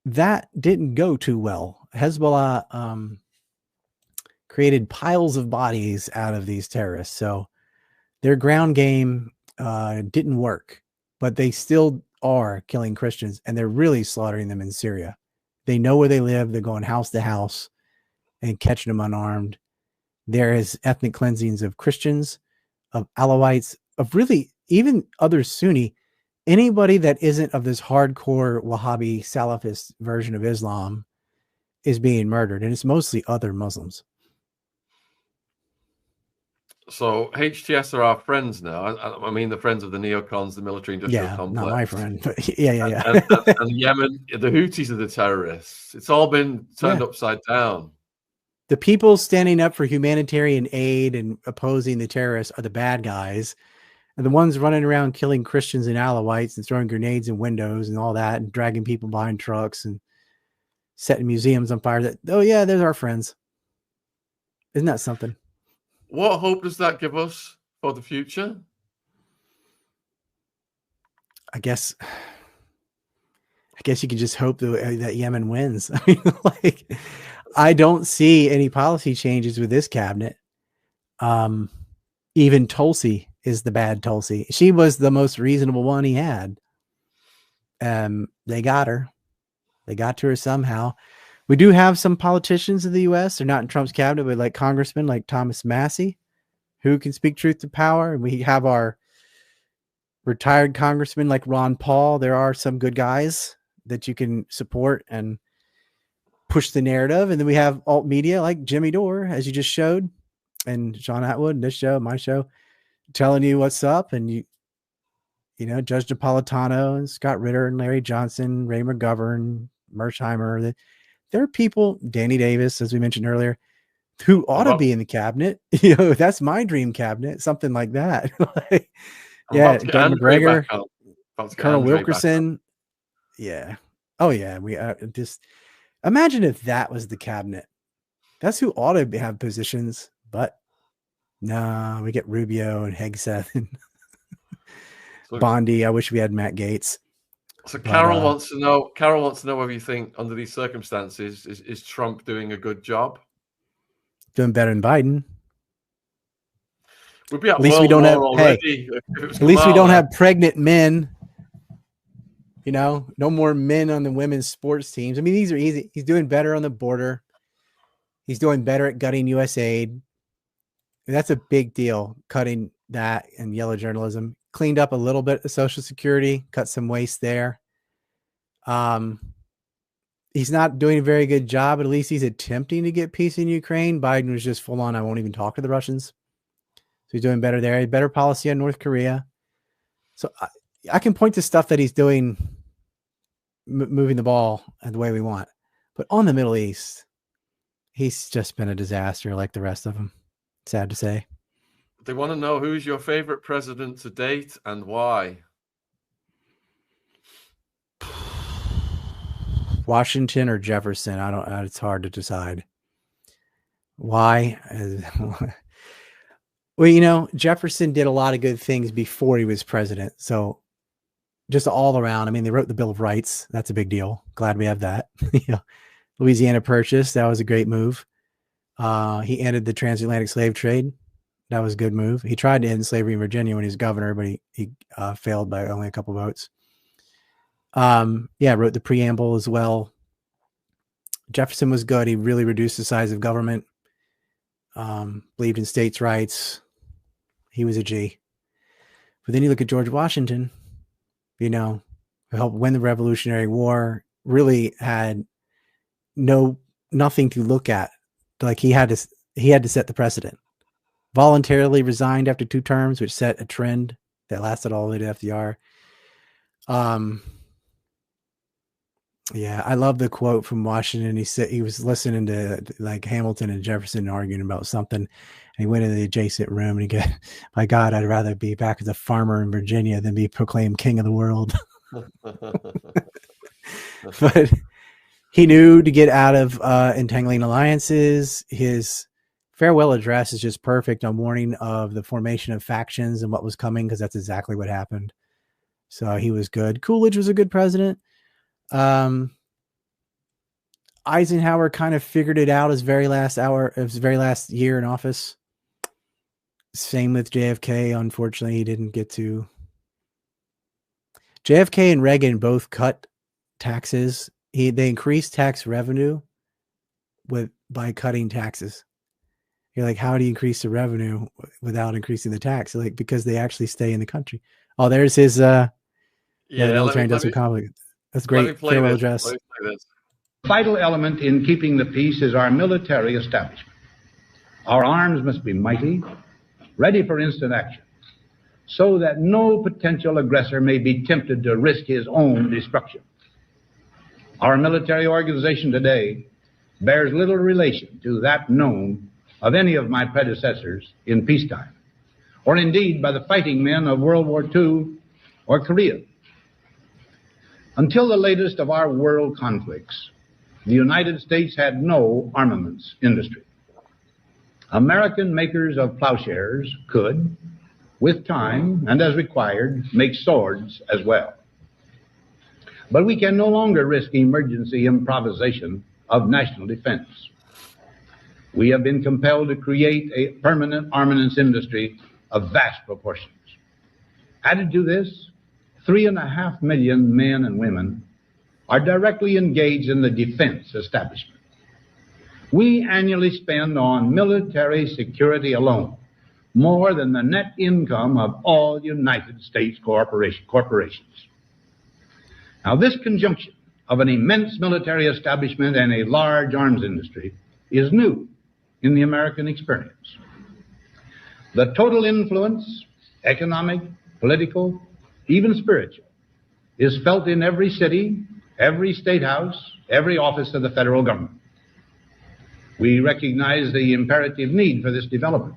that didn't go too well. Hezbollah created piles of bodies out of these terrorists. So their ground game didn't work, but they still are killing Christians, and they're really slaughtering them in Syria. They know where they live. They're going house to house and catching them unarmed. There is ethnic cleansings of Christians, of Alawites, of really even other Sunni. Anybody that isn't of this hardcore Wahhabi Salafist version of Islam is being murdered, and it's mostly other Muslims. So HTS are our friends now. I mean, the friends of the neocons, the military-industrial complex. Not my friend, but yeah. And Yemen, the Houthis are the terrorists. It's all been turned upside down. The people standing up for humanitarian aid and opposing the terrorists are the bad guys. And the ones running around killing Christians and Alawites and throwing grenades in windows and all that, and dragging people behind trucks and setting museums on fire. They're our friends. Isn't that something? What hope does that give us for the future? I guess I guess you can just hope that Yemen wins. I mean, like, I don't see any policy changes with this cabinet. Even Tulsi is the bad Tulsi. She was the most reasonable one he had. They got her. They got to her somehow. We do have some politicians in the U.S. They're not in Trump's cabinet, but like congressmen like Thomas Massey, who can speak truth to power. And we have our retired congressmen like Ron Paul. There are some good guys that you can support and push the narrative. And then we have alt media like Jimmy Dore, as you just showed, and Sean Atwood, this show, my show, telling you what's up. And you know, Judge Napolitano and Scott Ritter and Larry Johnson, Ray McGovern, Mersheimer. There are people, Danny Davis, as we mentioned earlier, who ought to be in the cabinet. You know, that's my dream cabinet, something like that. Like, yeah, Doug McGregor, Colonel Wilkerson. Yeah. Oh, yeah. We just imagine if that was the cabinet. That's who ought to have positions. But no, we get Rubio and Hegseth and Bondi. I wish we had Matt Gaetz. So Carol wants to know. Carol wants to know whether you think, under these circumstances, is Trump doing a good job? Doing better than Biden. We'd be at least we don't have. Hey, at least we don't have pregnant men. You know, no more men on the women's sports teams. I mean, these are easy. He's doing better on the border. He's doing better at gutting U.S. aid. That's a big deal. Cutting that and yellow journalism. Cleaned up a little bit of Social Security, cut some waste there. He's not doing a very good job. At least he's attempting to get peace in Ukraine. Biden was just full on, I won't even talk to the Russians. So he's doing better there. Better policy on North Korea. So I can point to stuff that he's doing, moving the ball the way we want. But on the Middle East, he's just been a disaster like the rest of them. Sad to say. They want to know who's your favorite president to date and why. Washington or Jefferson? I don't. It's hard to decide. Why? Well, you know, Jefferson did a lot of good things before he was president. So, just all around. I mean, they wrote the Bill of Rights. That's a big deal. Glad we have that. You know, Louisiana Purchase. That was a great move. He ended the transatlantic slave trade. That was a good move. He tried to end slavery in Virginia when he was governor, but he failed by only a couple votes. Yeah, wrote the preamble as well. Jefferson was good. He really reduced the size of government. Believed in states' rights. He was a G. But then you look at George Washington, you know, who helped win the Revolutionary War, really had nothing to look at. Like he had to set the precedent. Voluntarily resigned after 2 terms, which set a trend that lasted all the way to FDR. Yeah, I love the quote from Washington. He said he was listening to like Hamilton and Jefferson arguing about something, and he went into the adjacent room and he got, "My God, I'd rather be back as a farmer in Virginia than be proclaimed king of the world." But he knew to get out of entangling alliances. His farewell address is just perfect on warning of the formation of factions and what was coming, because that's exactly what happened. So he was good. Coolidge was a good president. Eisenhower kind of figured it out his very last year in office. Same with JFK. Unfortunately, he didn't get to. JFK and Reagan both cut taxes. They increased tax revenue by cutting taxes. You're like, how do you increase the revenue without increasing the tax? Like, because they actually stay in the country. Oh, there's his the military industrial complex. That's great. Farewell address. Vital element in keeping the peace is our military establishment. Our arms must be mighty, ready for instant action, so that no potential aggressor may be tempted to risk his own destruction. Our military organization today bears little relation to that known of any of my predecessors in peacetime, or indeed by the fighting men of World War II or Korea. Until the latest of our world conflicts, the United States had no armaments industry. American makers of plowshares could, with time and as required, make swords as well. But we can no longer risk emergency improvisation of national defense. We have been compelled to create a permanent armaments industry of vast proportions. Added to this, 3.5 million men and women are directly engaged in the defense establishment. We annually spend on military security alone more than the net income of all United States corporations. Now, this conjunction of an immense military establishment and a large arms industry is new in the American experience. The total influence, economic, political, even spiritual, is felt in every city, every state house, every office of the federal government. We recognize the imperative need for this development,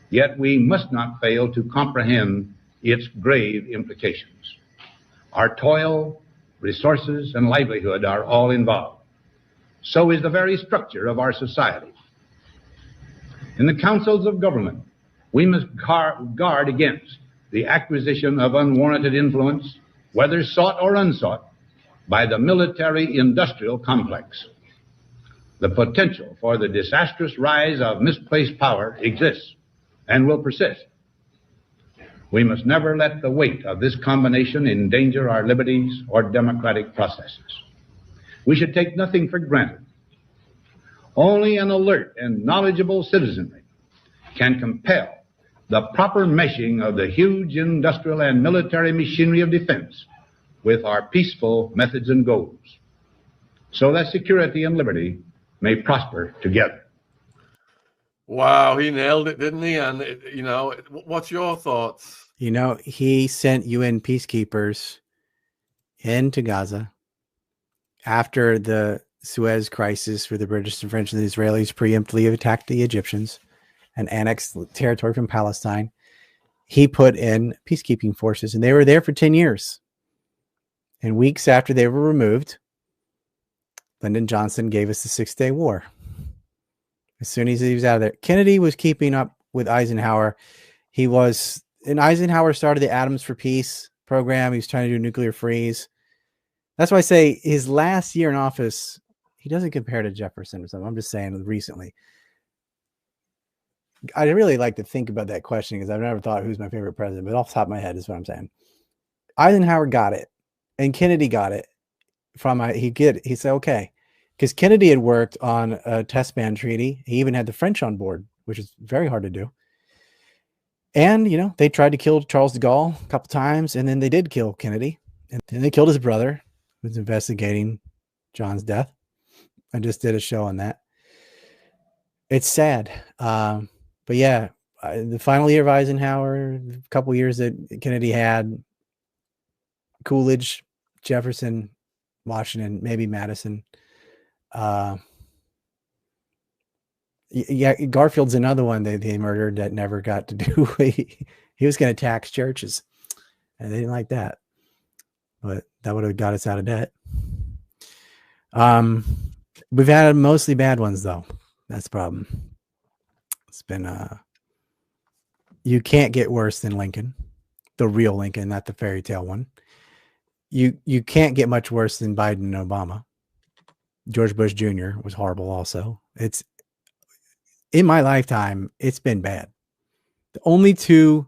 yet we must not fail to comprehend its grave implications. Our toil, resources, and livelihood are all involved. So is the very structure of our society. In the councils of government, we must guard against the acquisition of unwarranted influence, whether sought or unsought, by the military-industrial complex. The potential for the disastrous rise of misplaced power exists and will persist. We must never let the weight of this combination endanger our liberties or democratic processes. We should take nothing for granted. Only an alert and knowledgeable citizenry can compel the proper meshing of the huge industrial and military machinery of defense with our peaceful methods and goals, so that security and liberty may prosper together. Wow, he nailed it, didn't he? And, what's your thoughts? He sent UN peacekeepers into Gaza after the Suez crisis, where the British, the French, and the Israelis preemptively attacked the Egyptians and annexed territory from Palestine. He put in peacekeeping forces, and they were there for 10 years. And weeks after they were removed, Lyndon Johnson gave us the 6-Day War. As soon as he was out of there, Kennedy was keeping up with Eisenhower. And Eisenhower started the Atoms for Peace program. He was trying to do nuclear freeze. That's why I say his last year in office, he doesn't compare to Jefferson or something. I'm just saying recently. I really like to think about that question because I've never thought who's my favorite president, but off the top of my head is what I'm saying. Eisenhower got it, and Kennedy got it he said, okay, because Kennedy had worked on a test ban treaty. He even had the French on board, which is very hard to do. And, they tried to kill Charles de Gaulle a couple times, and then they did kill Kennedy. And then they killed his brother, who was investigating John's death. I just did a show on that. It's sad. But yeah, the final year of Eisenhower, a couple years that Kennedy had, Coolidge, Jefferson, Washington, maybe Madison. Yeah, Garfield's another one they murdered that never got to do. He was going to tax churches, and they didn't like that. But that would have got us out of debt. We've had mostly bad ones, though. That's the problem. It's been you can't get worse than Lincoln, the real Lincoln, not the fairy tale one. You can't get much worse than Biden and Obama. George Bush Jr. was horrible also. It's in my lifetime, it's been bad. The only two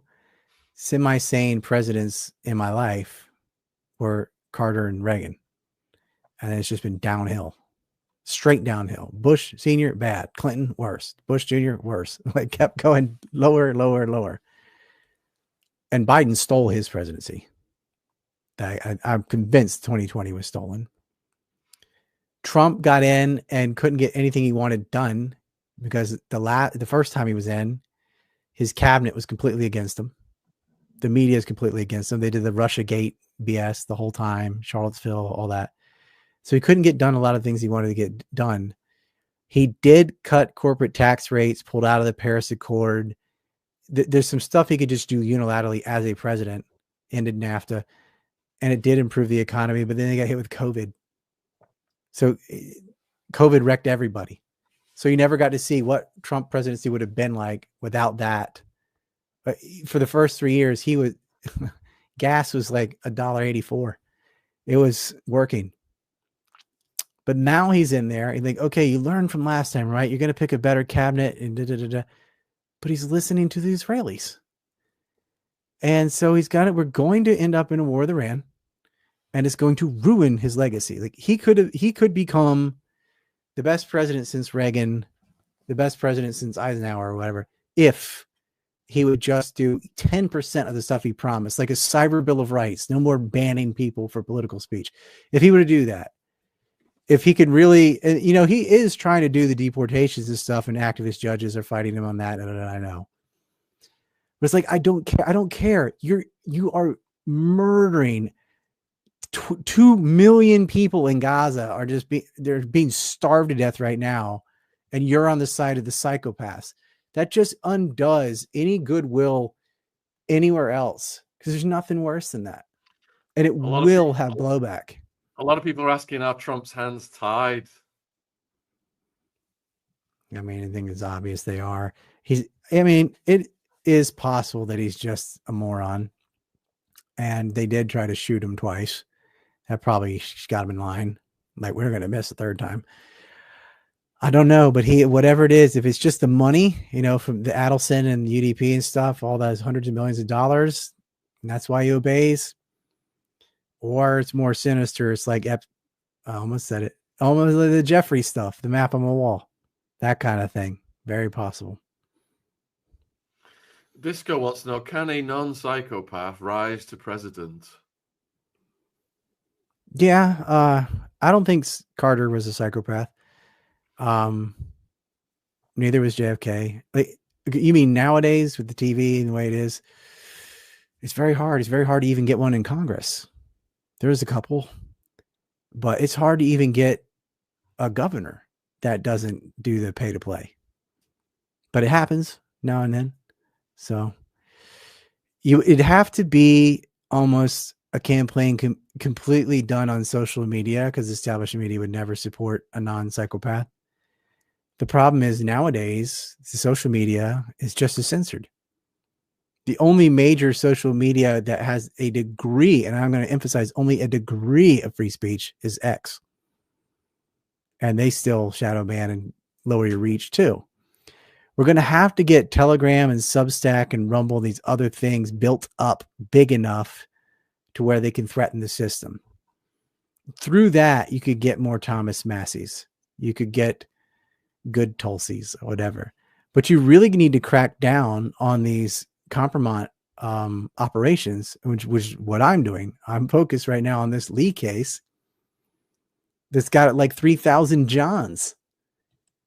semi-sane presidents in my life were Carter and Reagan. And it's just been downhill. Straight downhill. Bush Sr., bad. Clinton, worse. Bush Jr., worse. It kept going lower, lower, lower. And Biden stole his presidency. I'm convinced 2020 was stolen. Trump got in and couldn't get anything he wanted done because the first time he was in, his cabinet was completely against him. The media is completely against him. They did the Russiagate BS the whole time, Charlottesville, all that. So he couldn't get done a lot of things he wanted to get done. He did cut corporate tax rates, pulled out of the Paris Accord. There's some stuff he could just do unilaterally as a president, ended NAFTA, and it did improve the economy, but then they got hit with COVID. So COVID wrecked everybody. So you never got to see what Trump presidency would have been like without that. But for the first 3 years, gas was like $1.84. It was working. But now he's in there and like, okay, you learned from last time, right? You're going to pick a better cabinet and but he's listening to the Israelis. And so he's got it. We're going to end up in a war with Iran, and it's going to ruin his legacy. Like he could become the best president since Reagan, the best president since Eisenhower or whatever, if he would just do 10% of the stuff he promised, like a cyber bill of rights, no more banning people for political speech. If he were to do that, if he could really, you know, he is trying to do the deportations and stuff, and activist judges are fighting him on that. And I know, but it's like, I don't care. I don't care. You are murdering 2 million people in Gaza are just they're being starved to death right now. And you're on the side of the psychopaths. That just undoes any goodwill anywhere else, because there's nothing worse than that. And it will have blowback. A lot of people are asking, are Trump's hands tied? I mean, I think it's obvious they are. It is possible that he's just a moron. And they did try to shoot him twice. That probably got him in line. Like, we're going to miss a third time. I don't know, but whatever it is, if it's just the money, you know, from the Adelson and UDP and stuff, all those hundreds of millions of dollars, and that's why he obeys. Or it's more sinister. It's like, I almost said it, almost like the Jeffrey stuff, the map on the wall, that kind of thing. Very possible. Disco wants to know, can a non-psychopath rise to president? Yeah, I don't think Carter was a psychopath. Neither was JFK. Like, you mean nowadays with the TV and the way it is, it's very hard. It's very hard to even get one in Congress. There's a couple, but it's hard to even get a governor that doesn't do the pay to play. But it happens now and then. So it'd have to be almost a campaign completely done on social media, because the establishment media would never support a non-psychopath. The problem is nowadays, the social media is just as censored. The only major social media that has a degree, and I'm going to emphasize only a degree of free speech, is X. And they still shadow ban and lower your reach too. We're going to have to get Telegram and Substack and Rumble, these other things, built up big enough to where they can threaten the system. Through that, you could get more Thomas Masseys. You could get good Tulsis or whatever. But you really need to crack down on these compromise operations, which is what I'm doing. I'm focused right now on this Lee case that's got like 3,000 Johns.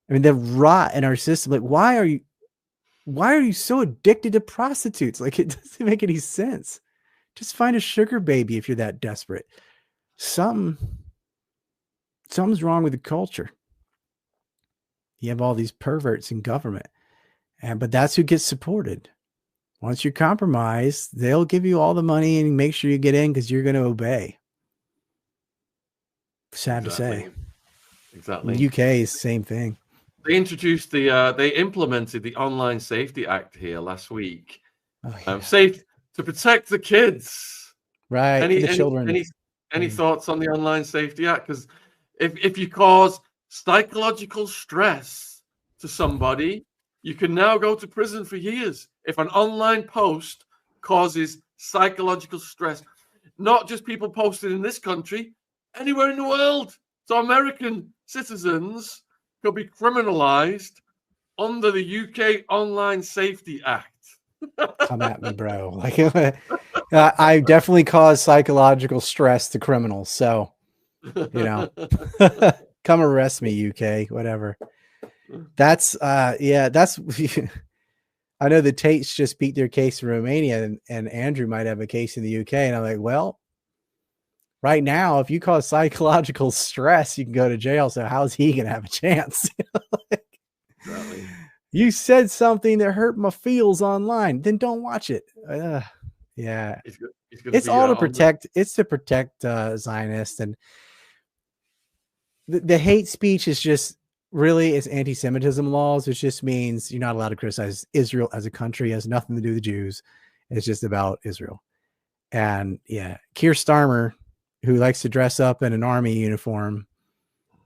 I mean, the rot in our system. Like, why are you so addicted to prostitutes? Like, it doesn't make any sense. Just find a sugar baby if you're that desperate. Something's wrong with the culture. You have all these perverts in government, but that's who gets supported. Once you're compromised, they'll give you all the money and make sure you get in because you're going to obey. Sad to say. Exactly. The UK is the same thing. They implemented the Online Safety Act here last week. Oh, yeah. Safe to protect the kids. Right. The children. Any thoughts on the Online Safety Act? Because if you cause psychological stress to somebody, you can now go to prison for years if an online post causes psychological stress. Not just people posted in this country, anywhere in the world. So American citizens could be criminalized under the UK Online Safety Act. Come at me, bro. Like, I definitely cause psychological stress to criminals. So, you know, come arrest me, UK, whatever. That's, that's, I know the Tates just beat their case in Romania, and Andrew might have a case in the UK. And I'm like, well, right now, if you cause psychological stress, you can go to jail. So how's he going to have a chance? Exactly. You said something that hurt my feels online, then don't watch it. Yeah. It's all to protect. It's to protect Zionists, and the hate speech is just really it's anti-Semitism laws, which just means you're not allowed to criticize Israel as a country. It has nothing to do with the Jews. It's just about Israel. And yeah, Keir Starmer who likes to dress up in an army uniform,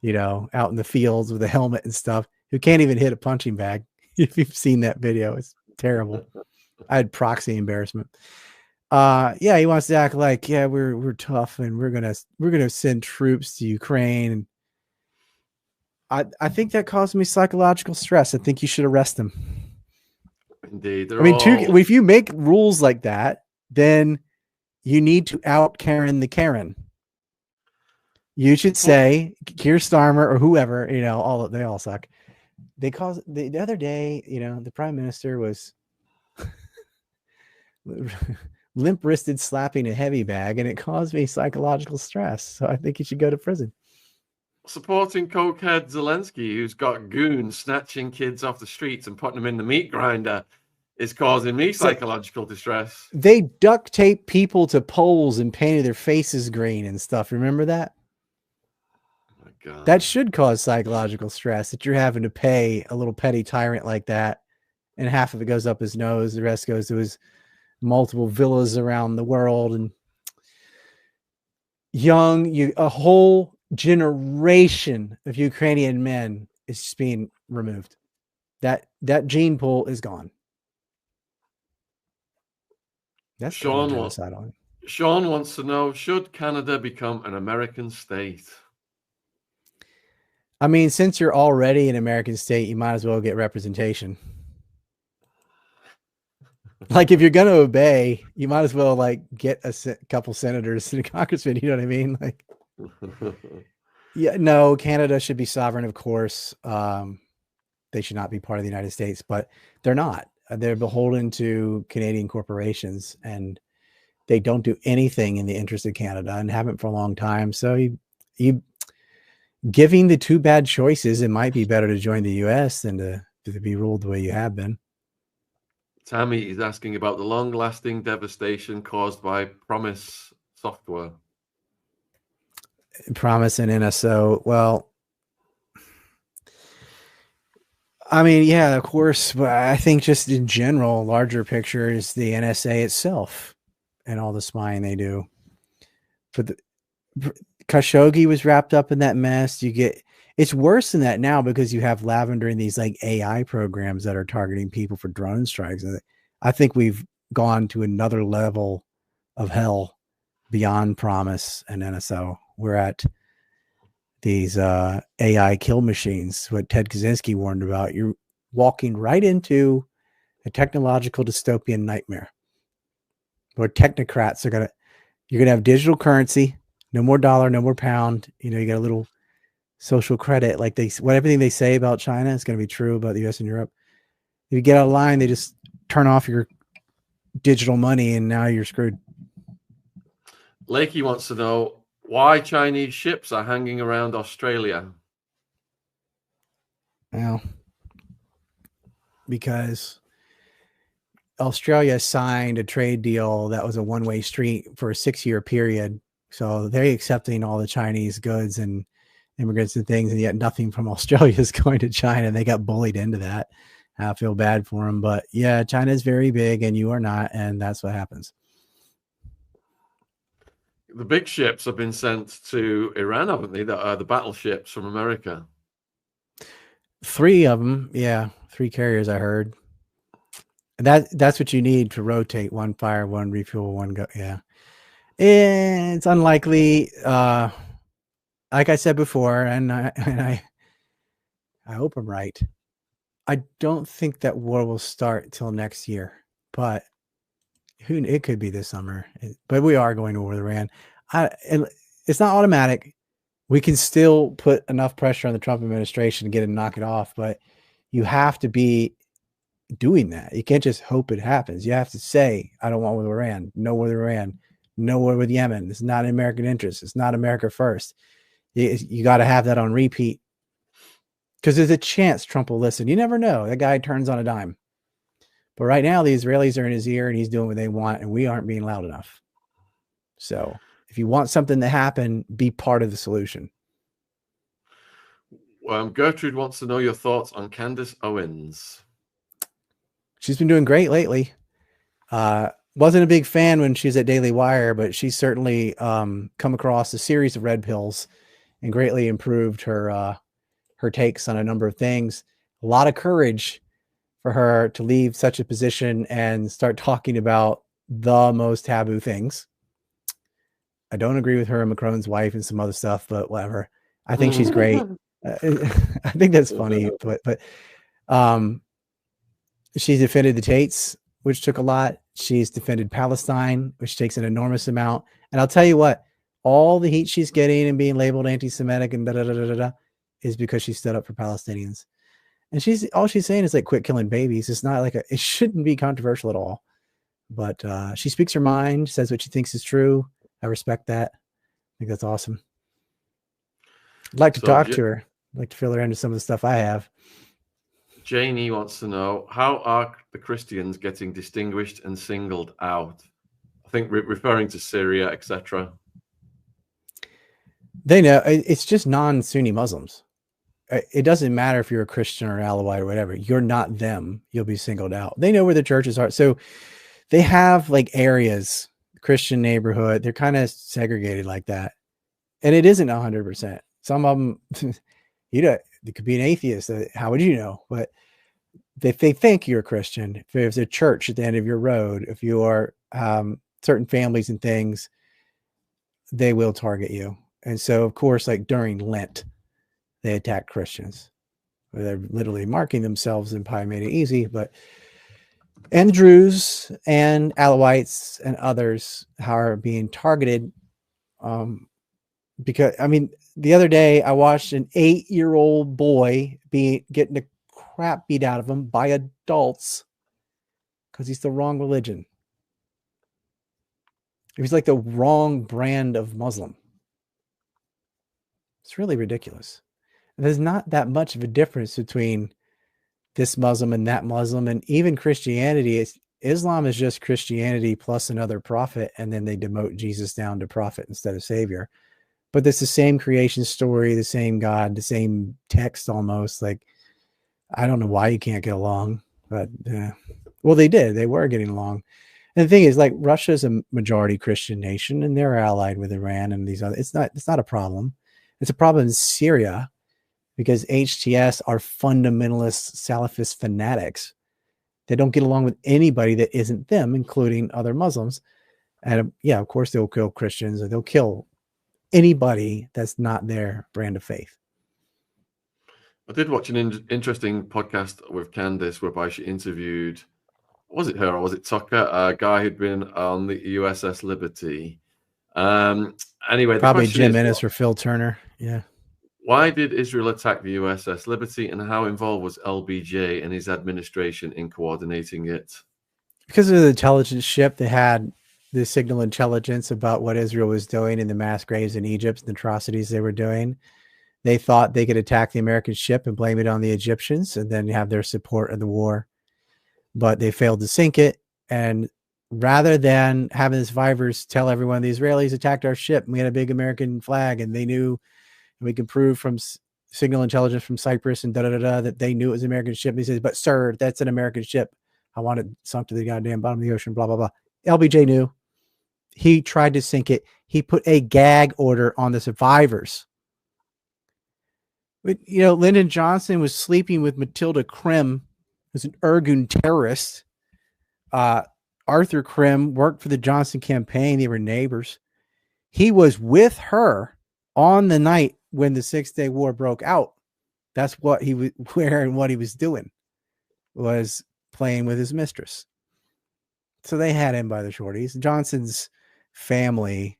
you know, out in the fields with a helmet and stuff, who can't even hit a punching bag. If you've seen that video, it's terrible. I had proxy embarrassment. Yeah, he wants to act like, yeah, we're tough and we're gonna send troops to Ukraine. And I think that caused me psychological stress. I think you should arrest him. Indeed. I mean, if you make rules like that, then you need to out Karen the Karen. You should say Keir Starmer or whoever, you know, they all suck. They caused the other day, you know, the prime minister was limp-wristed slapping a heavy bag, and it caused me psychological stress. So I think he should go to prison. Supporting cokehead Zelensky, who's got goons snatching kids off the streets and putting them in the meat grinder, is causing me psychological distress. They duct tape people to poles and painted their faces green and stuff. Remember that? Oh my God. That should cause psychological stress, that you're having to pay a little petty tyrant like that, and half of it goes up his nose, the rest goes to his multiple villas around the world, and a whole generation of Ukrainian men is just being removed. That gene pool is gone. That's Sean wants to know, should Canada become an American state? I mean, since you're already an American state, you might as well get representation. Like, if you're going to obey, you might as well like get a couple senators and a congressman. You know what I mean? Like, yeah, no, Canada should be sovereign, of course. They should not be part of the United States, but they're not. They're beholden to Canadian corporations, and they don't do anything in the interest of Canada and haven't for a long time. So you giving the two bad choices, it might be better to join the U.S. than to be ruled the way you have been. Tammy is asking about the long-lasting devastation caused by Promise software. Promise and NSO. Well, I mean, yeah, of course, but I think just in general, larger picture is the NSA itself and all the spying they do. But Khashoggi was wrapped up in that mess. It's worse than that now because you have Lavender and these like AI programs that are targeting people for drone strikes. And I think we've gone to another level of hell beyond Promise and NSO. We're at these AI kill machines, what Ted Kaczynski warned about. You're walking right into a technological dystopian nightmare where technocrats you're going to have digital currency, no more dollar, no more pound. You know, you got a little social credit. Like everything they say about China is going to be true about the US and Europe. If you get out of line, they just turn off your digital money and now you're screwed. Lakey wants to know why Chinese ships are hanging around Australia. Well, because Australia signed a trade deal that was a one-way street for a 6-year period. So they're accepting all the Chinese goods and immigrants and things, and yet nothing from Australia is going to China. They got bullied into that. I feel bad for them. But yeah, China is very big and you are not, and that's what happens. The big ships have been sent to Iran, haven't they? That are the battleships from America. 3 of them, yeah, 3 carriers I heard. That's what you need to rotate: 1 fire, 1 refuel, 1 go. Yeah, it's unlikely. Like I said before, and I hope I'm right. I don't think that war will start till next year, but it could be this summer. But we are going to war with Iran. It's not automatic. We can still put enough pressure on the Trump administration to get it and knock it off, but you have to be doing that. You can't just hope it happens. You have to say, I don't want war with Iran. No war with Iran. No war with Yemen. It's not in American interest. It's not America first. You got to have that on repeat because there's a chance Trump will listen. You never know. That guy turns on a dime. But right now, the Israelis are in his ear and he's doing what they want, and we aren't being loud enough. So if you want something to happen, be part of the solution. Gertrude wants to know your thoughts on Candace Owens. She's been doing great lately. Wasn't a big fan when she was at Daily Wire, but she's certainly come across a series of red pills and greatly improved her her takes on a number of things. A lot of courage for her to leave such a position and start talking about the most taboo things. I don't agree with her and Macron's wife and some other stuff, but whatever. I think she's great. I think that's funny, but she's defended the Tates, which took a lot. She's defended Palestine, which takes an enormous amount. And I'll tell you what, all the heat she's getting and being labeled anti-Semitic and is because she stood up for Palestinians. And all she's saying is like, quit killing babies. It's not like it shouldn't be controversial at all. But she speaks her mind, says what she thinks is true. I respect that. I think that's awesome. I'd like to talk to her. I'd like to fill her into some of the stuff I have. Janie wants to know, how are the Christians getting distinguished and singled out? I think referring to Syria, etc. They know it's just non-Sunni Muslims. It doesn't matter if you're a Christian or Alawite or whatever. You're not them. You'll be singled out. They know where the churches are. So they have like areas, Christian neighborhood. They're kind of segregated like that. And it isn't 100%. Some of them, it could be an atheist. How would you know? But if they think you're a Christian, if there's a church at the end of your road, if you are certain families and things, they will target you. And so, of course, like during Lent, they attack Christians. They're literally marking themselves and probably made it easy, and Druze and Alawites and others are being targeted. Because, I mean, the other day I watched an 8-year-old boy getting the crap beat out of him by adults because he's the wrong religion. He's like the wrong brand of Muslim. It's really ridiculous. And there's not that much of a difference between this Muslim and that Muslim, and even Christianity. Islam is just Christianity plus another prophet, and then they demote Jesus down to prophet instead of savior. But it's the same creation story, the same God, the same text almost. Like, I don't know why you can't get along, but well, they did. They were getting along. And the thing is, like, Russia is a majority Christian nation, and they're allied with Iran and these other. It's not a problem. It's a problem in Syria because HTS are fundamentalist Salafist fanatics. They don't get along with anybody that isn't them, including other Muslims. And yeah, of course, they'll kill Christians, or they'll kill anybody that's not their brand of faith. I did watch an interesting podcast with Candace whereby she interviewed, was it her or was it Tucker, a guy who'd been on the USS Liberty. Anyway, probably Jim Ennis or Phil Turner. Yeah. Why did Israel attack the USS Liberty, and how involved was LBJ and his administration in coordinating it? Because of the intelligence ship, they had the signal intelligence about what Israel was doing in the mass graves in Egypt and the atrocities they were doing. They thought they could attack the American ship and blame it on the Egyptians and then have their support of the war. But they failed to sink it. And rather than having the survivors tell everyone the Israelis attacked our ship and we had a big American flag and they knew, and we can prove from signal intelligence from Cyprus and that they knew it was an American ship. And he says, but sir, that's an American ship. I want it sunk to the goddamn bottom of the ocean, blah, blah, blah. LBJ knew. He tried to sink it. He put a gag order on the survivors. But, you know, Lyndon Johnson was sleeping with Matilda Krim, who's an Irgun terrorist. Arthur Krim worked for the Johnson campaign. They were neighbors. He was with her on the night when the 6-Day War broke out. That's what he was wearing, what he was doing was playing with his mistress. So they had him by the shorties. Johnson's family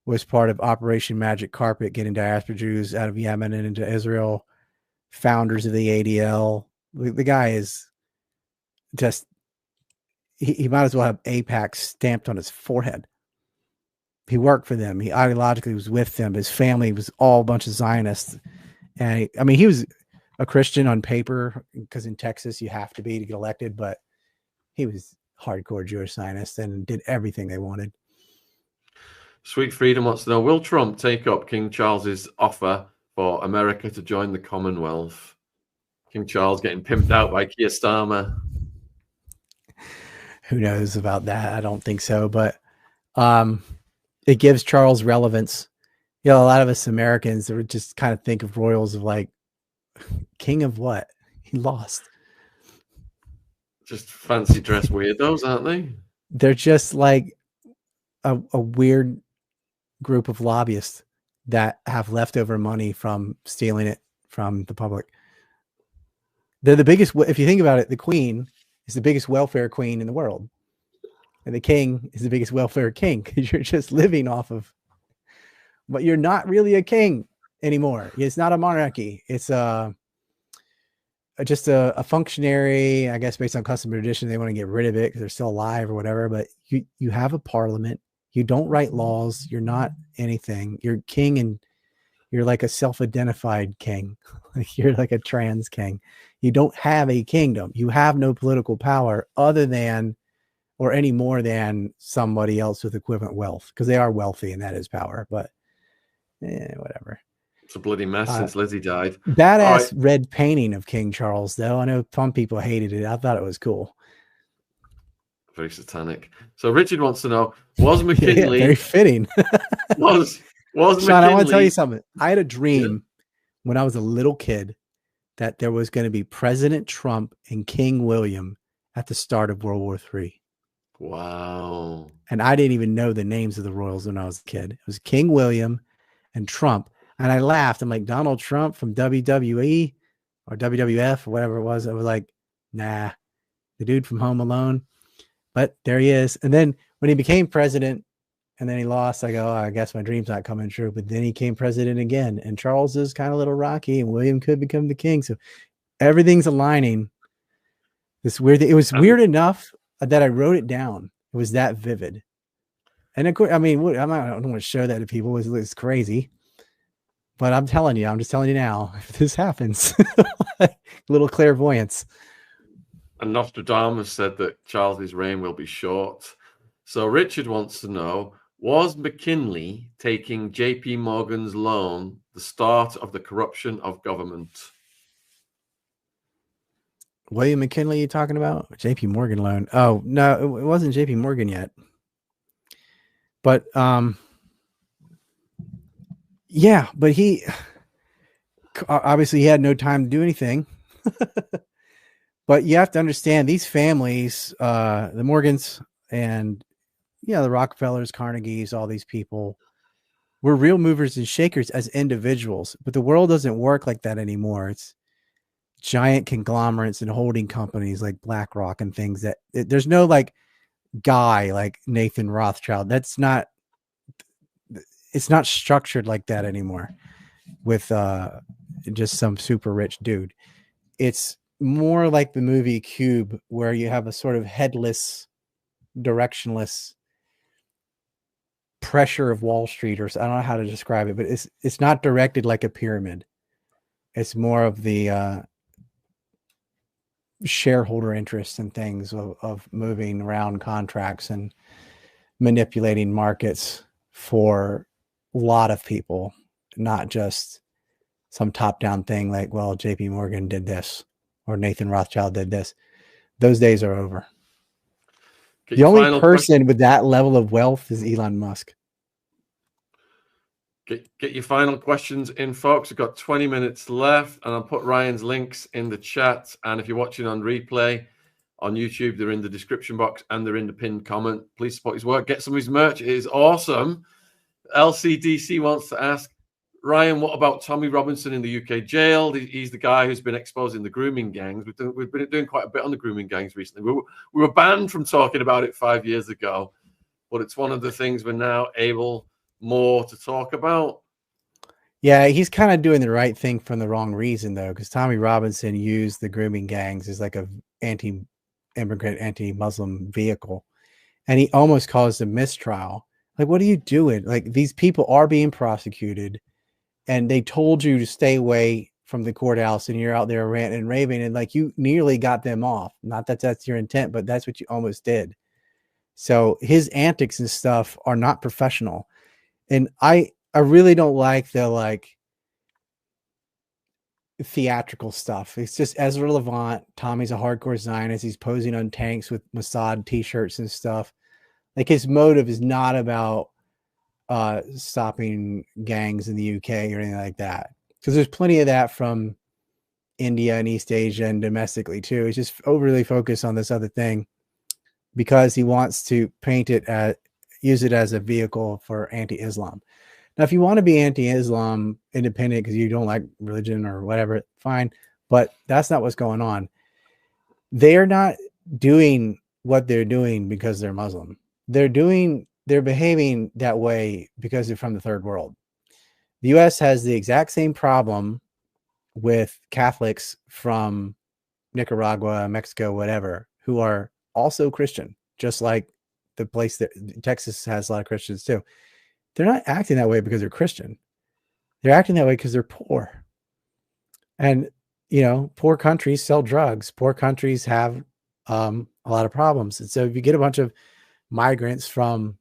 was part of Operation Magic Carpet, getting diaspora Jews out of Yemen and into Israel, founders of the ADL. The guy is just, he might as well have AIPAC stamped on his forehead. He worked for them. He ideologically was with them. His family was all a bunch of Zionists. And he was a Christian on paper because in Texas you have to be to get elected, but he was hardcore Jewish Zionist and did everything they wanted. Sweet Freedom wants to know, will Trump take up King Charles's offer for America to join the Commonwealth? King Charles getting pimped out by Keir Starmer. Who knows about that? I don't think so, but it gives Charles relevance. You know, a lot of us Americans would just kind of think of royals of like, king of what? He lost. Just fancy dress weirdos, aren't they? They're just like a weird group of lobbyists that have leftover money from stealing it from the public. They're the biggest. If you think about it, the queen is the biggest welfare queen in the world. And the king is the biggest welfare king because you're just living off of, but you're not really a king anymore. It's not a monarchy. It's just a functionary, I guess, based on custom and tradition. They want to get rid of it because they're still alive or whatever. But you have a parliament. You don't write laws. You're not anything. You're king, and you're like a self-identified king. Like you're like a trans king. You don't have a kingdom. You have no political power other than, or any more than, somebody else with equivalent wealth, because they are wealthy and that is power. But whatever. It's a bloody mess since Lizzie died. Badass red painting of King Charles, though. I know some people hated it. I thought it was cool. Very satanic. So Richard wants to know, was McKinley very fitting? was Sean, McKinley, I want to tell you something. I had a dream when I was a little kid that there was going to be President Trump and King William at the start of World War III. Wow. And I didn't even know the names of the royals when I was a kid. It was King William and Trump. And I laughed. I'm like, Donald Trump from WWE or WWF or whatever it was. I was like, nah, the dude from Home Alone. But there he is. And then when he became president and then he lost, I go, oh, I guess my dream's not coming true. But then he came president again. And Charles is kind of a little rocky and William could become the king. So everything's aligning. This weird. It was weird enough that I wrote it down. It was that vivid. And of course, I mean, I don't want to show that to people. It's crazy. But I'm telling you, I'm just telling you now, if this happens, little clairvoyance. And Nostradamus said that Charles's reign will be short. So Richard wants to know, was McKinley taking JP Morgan's loan the start of the corruption of government? William McKinley you talking about? JP Morgan loan. Oh, no, it wasn't JP Morgan yet. But yeah, but he obviously he had no time to do anything. But you have to understand these families, the Morgans and the Rockefellers, Carnegies, all these people were real movers and shakers as individuals. But the world doesn't work like that anymore. It's giant conglomerates and holding companies like BlackRock and things that there's no like guy like Nathan Rothschild. It's not structured like that anymore with just some super rich dude. It's more like the movie Cube, where you have a sort of headless, directionless pressure of Wall Street, or I don't know how to describe it, but it's not directed like a pyramid. It's more of the shareholder interests and things of moving around contracts and manipulating markets for a lot of people, not just some top-down thing like, well, JP Morgan did this or Nathan Rothschild did this. Those days are over. The only person with that level of wealth is Elon Musk. Get your final questions in, folks. We've got 20 minutes left, and I'll put Ryan's links in the chat. And if you're watching on replay on YouTube, they're in the description box and they're in the pinned comment. Please support his work. Get some of his merch. It is awesome. LCDC wants to ask, Ryan, what about Tommy Robinson in the UK jail? He's the guy who's been exposing the grooming gangs. We've been doing quite a bit on the grooming gangs recently. We were banned from talking about it 5 years ago, but it's one of the things we're now able more to talk about. Yeah, he's kind of doing the right thing for the wrong reason, though, because Tommy Robinson used the grooming gangs as like a anti-immigrant, anti-Muslim vehicle, and he almost caused a mistrial. Like, what are you doing? Like, these people are being prosecuted, and they told you to stay away from the courthouse, and you're out there ranting and raving, and like you nearly got them off. Not that that's your intent, but that's what you almost did. So his antics and stuff are not professional. And I really don't like the theatrical stuff. It's just Ezra Levant. Tommy's a hardcore Zionist. He's posing on tanks with Mossad t-shirts and stuff. Like, his motive is not about stopping gangs in the UK or anything like that. Because there's plenty of that from India and East Asia and domestically too. He's just overly focused on this other thing because he wants to use it as a vehicle for anti-Islam. Now, if you want to be anti-Islam independent because you don't like religion or whatever, fine. But that's not what's going on. They're not doing what they're doing because they're Muslim. They're behaving that way because they're from the third world. The U.S. has the exact same problem with Catholics from Nicaragua, Mexico, whatever, who are also Christian, just like the place that Texas has a lot of Christians too. They're not acting that way because they're Christian. They're acting that way because they're poor. And, poor countries sell drugs. Poor countries have a lot of problems. And so if you get a bunch of migrants from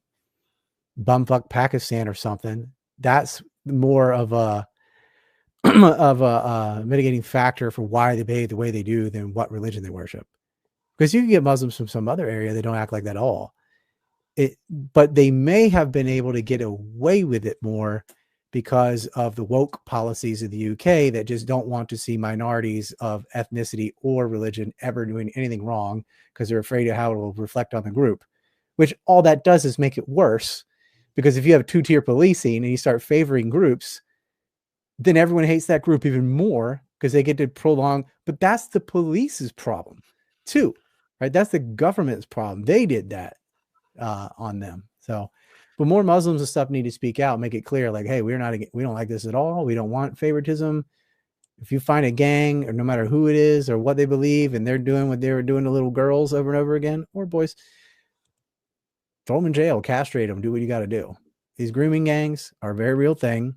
bumfuck Pakistan or something, that's more of a mitigating factor for why they behave the way they do than what religion they worship. Because you can get Muslims from some other area, they don't act like that at all. But they may have been able to get away with it more because of the woke policies of the UK that just don't want to see minorities of ethnicity or religion ever doing anything wrong because they're afraid of how it will reflect on the group, which all that does is make it worse. Because if you have two-tier policing and you start favoring groups, then everyone hates that group even more because they get to prolong. But that's the police's problem too, right? That's the government's problem. They did that on them. So, but more Muslims and stuff need to speak out, make it clear, like, hey, we don't like this at all. We don't want favoritism. If you find a gang, or no matter who it is or what they believe, and they're doing what they were doing to little girls over and over again, or boys, throw them in jail, castrate them, do what you got to do. These grooming gangs are a very real thing.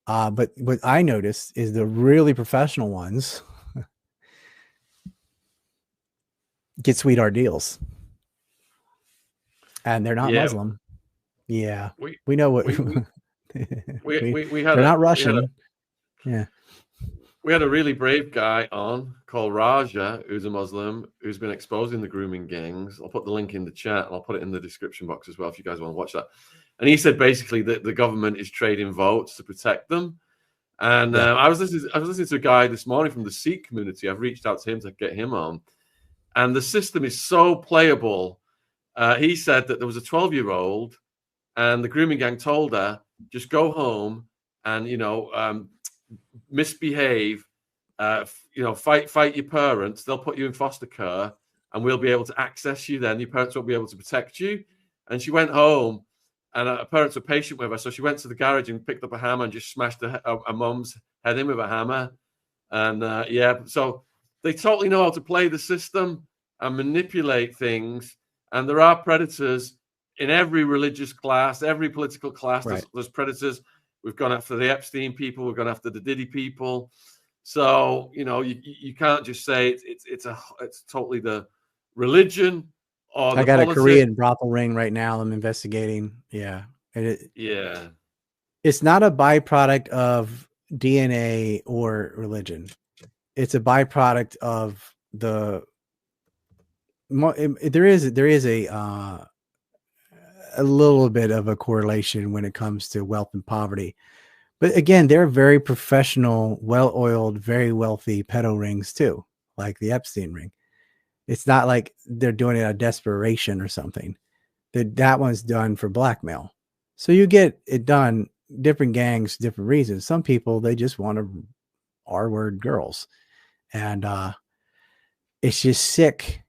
But what I noticed is the really professional ones get sweetheart deals. And they're not Muslim. Yeah. We know what we had. They're not Russian. We had a really brave guy on called Raja, who's a Muslim, who's been exposing the grooming gangs. I'll put the link in the chat and I'll put it in the description box as well if you guys want to watch that. And he said basically that the government is trading votes to protect them. And I was listening to a guy this morning from the Sikh community. I've reached out to him to get him on. And the system is so playable. He said that there was a 12-year-old and the grooming gang told her, just go home and, misbehave, fight your parents. They'll put you in foster care and we'll be able to access you then. Your parents won't be able to protect you. And she went home and her parents were patient with her. So she went to the garage and picked up a hammer and just smashed her mum's head in with a hammer. And so they totally know how to play the system and manipulate things. And there are predators in every religious class, every political class. Right. There's predators. We've gone after the Epstein people. We've gone after the Diddy people. So, you can't just say it's totally the religion or the I got politics. a Korean brothel ring right now I'm investigating. Yeah. It's not a byproduct of DNA or religion. It's a byproduct of there is a little bit of a correlation when it comes to wealth and poverty. But again, they're very professional, well-oiled, very wealthy pedo rings too, like the Epstein ring. It's not like they're doing it out of desperation or something. That one's done for blackmail. So you get it done, different gangs, different reasons. Some people, they just want to R-word girls. And it's just sick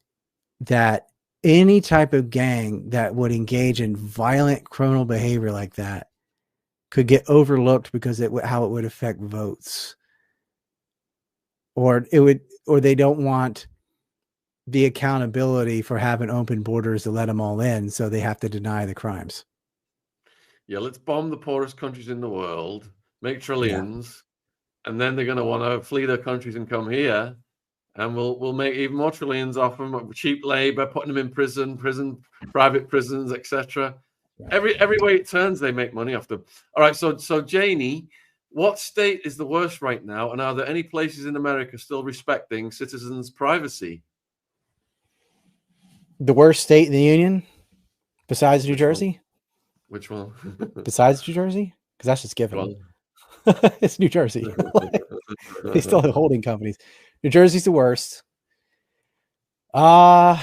that any type of gang that would engage in violent criminal behavior like that could get overlooked because how it would affect votes, or they don't want the accountability for having open borders to let them all in, so they have to deny the crimes. Yeah, let's bomb the poorest countries in the world, make trillions, and then they're going to want to flee their countries and come here. And we'll make even more trillions off them, cheap labor, putting them in prison, private prisons, etc. Every way it turns, they make money off them. All right, so Janie, What state is the worst right now? And are there any places in America still respecting citizens' privacy? The worst state in the union besides New Jersey? Which one? Besides New Jersey? Because that's just given. Well, It's New Jersey. They still have holding companies. New Jersey's the worst. California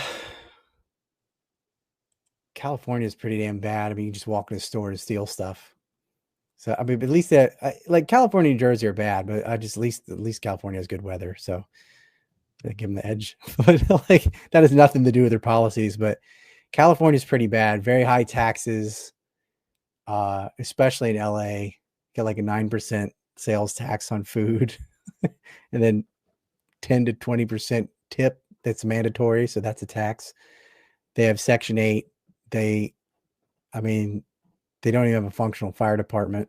is pretty damn bad. I mean, you just walk in a store and steal stuff. So I mean, at least like California and New Jersey are bad, but at least California has good weather, so they give them the edge. But like that has nothing to do with their policies. But California's pretty bad. Very high taxes, especially in LA. Get like a 9% sales tax on food, and then 10 to 20% tip that's mandatory. So that's a tax. They have Section 8. They don't even have a functional fire department.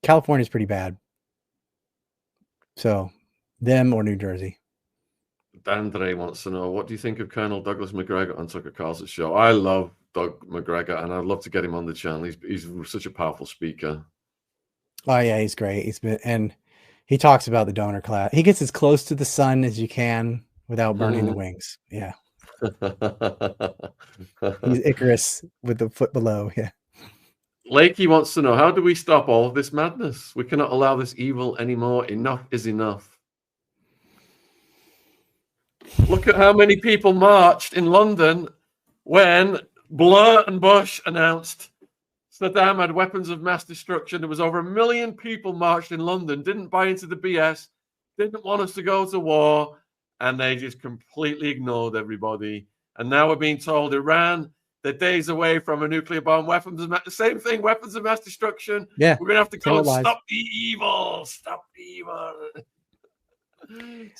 California's pretty bad. So them or New Jersey. Dandre wants to know, what do you think of Colonel Douglas McGregor on Tucker Carlson's show? I love Doug McGregor, and I'd love to get him on the channel. He's such a powerful speaker. Oh yeah, he's great. He talks about the donor class. He gets as close to the sun as you can without burning the wings. Yeah. He's Icarus with the foot below. Yeah. Lakey wants to know, how do we stop all of this madness? We cannot allow this evil anymore. Enough is enough. Look at how many people marched in London when Blair and Bush announced Saddam had weapons of mass destruction. There was over 1 million people marched in London, didn't buy into the BS, didn't want us to go to war, and they just completely ignored everybody. And now we're being told Iran, they're days away from a nuclear bomb, same thing, weapons of mass destruction. Yeah, we're going to have to go and stop the evil. Stop the evil.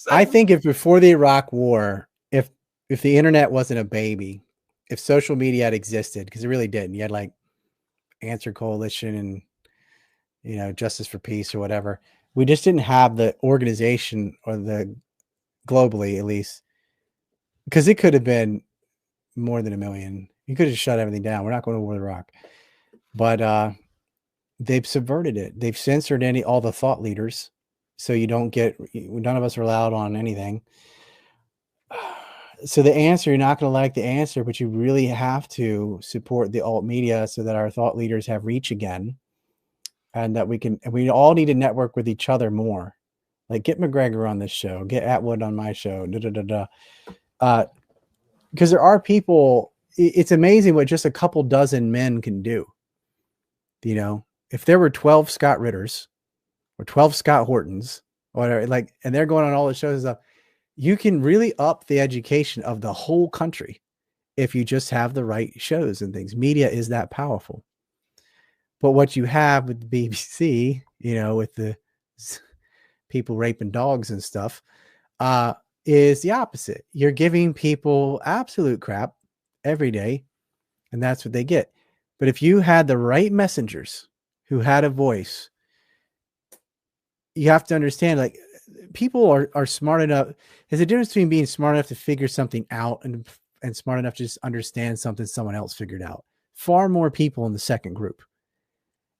I think if before the Iraq war, if the internet wasn't a baby, if social media had existed, because it really didn't, you had like Answer Coalition and Justice for Peace or whatever. We just didn't have the organization or the globally, at least, because it could have been more than 1 million. You could have shut everything down. We're not going to war with Iraq, but they've subverted it. They've censored all the thought leaders, so none of us are allowed on anything. So the answer, you're not going to like the answer, but you really have to support the alt media so that our thought leaders have reach again, and that we all need to network with each other more. Like get McGregor on this show, get Atwood on my show, because there are people. It's amazing what just a couple dozen men can do. If there were 12 Scott Ritters or 12 Scott Hortons, or whatever, and they're going on all the shows and stuff, you can really up the education of the whole country if you just have the right shows and things. Media is that powerful. But what you have with the BBC, with the people raping dogs and stuff, is the opposite. You're giving people absolute crap every day, and that's what they get. But if you had the right messengers who had a voice, you have to understand, people are smart enough. There's a difference between being smart enough to figure something out and smart enough to just understand something someone else figured out. Far more people in the second group.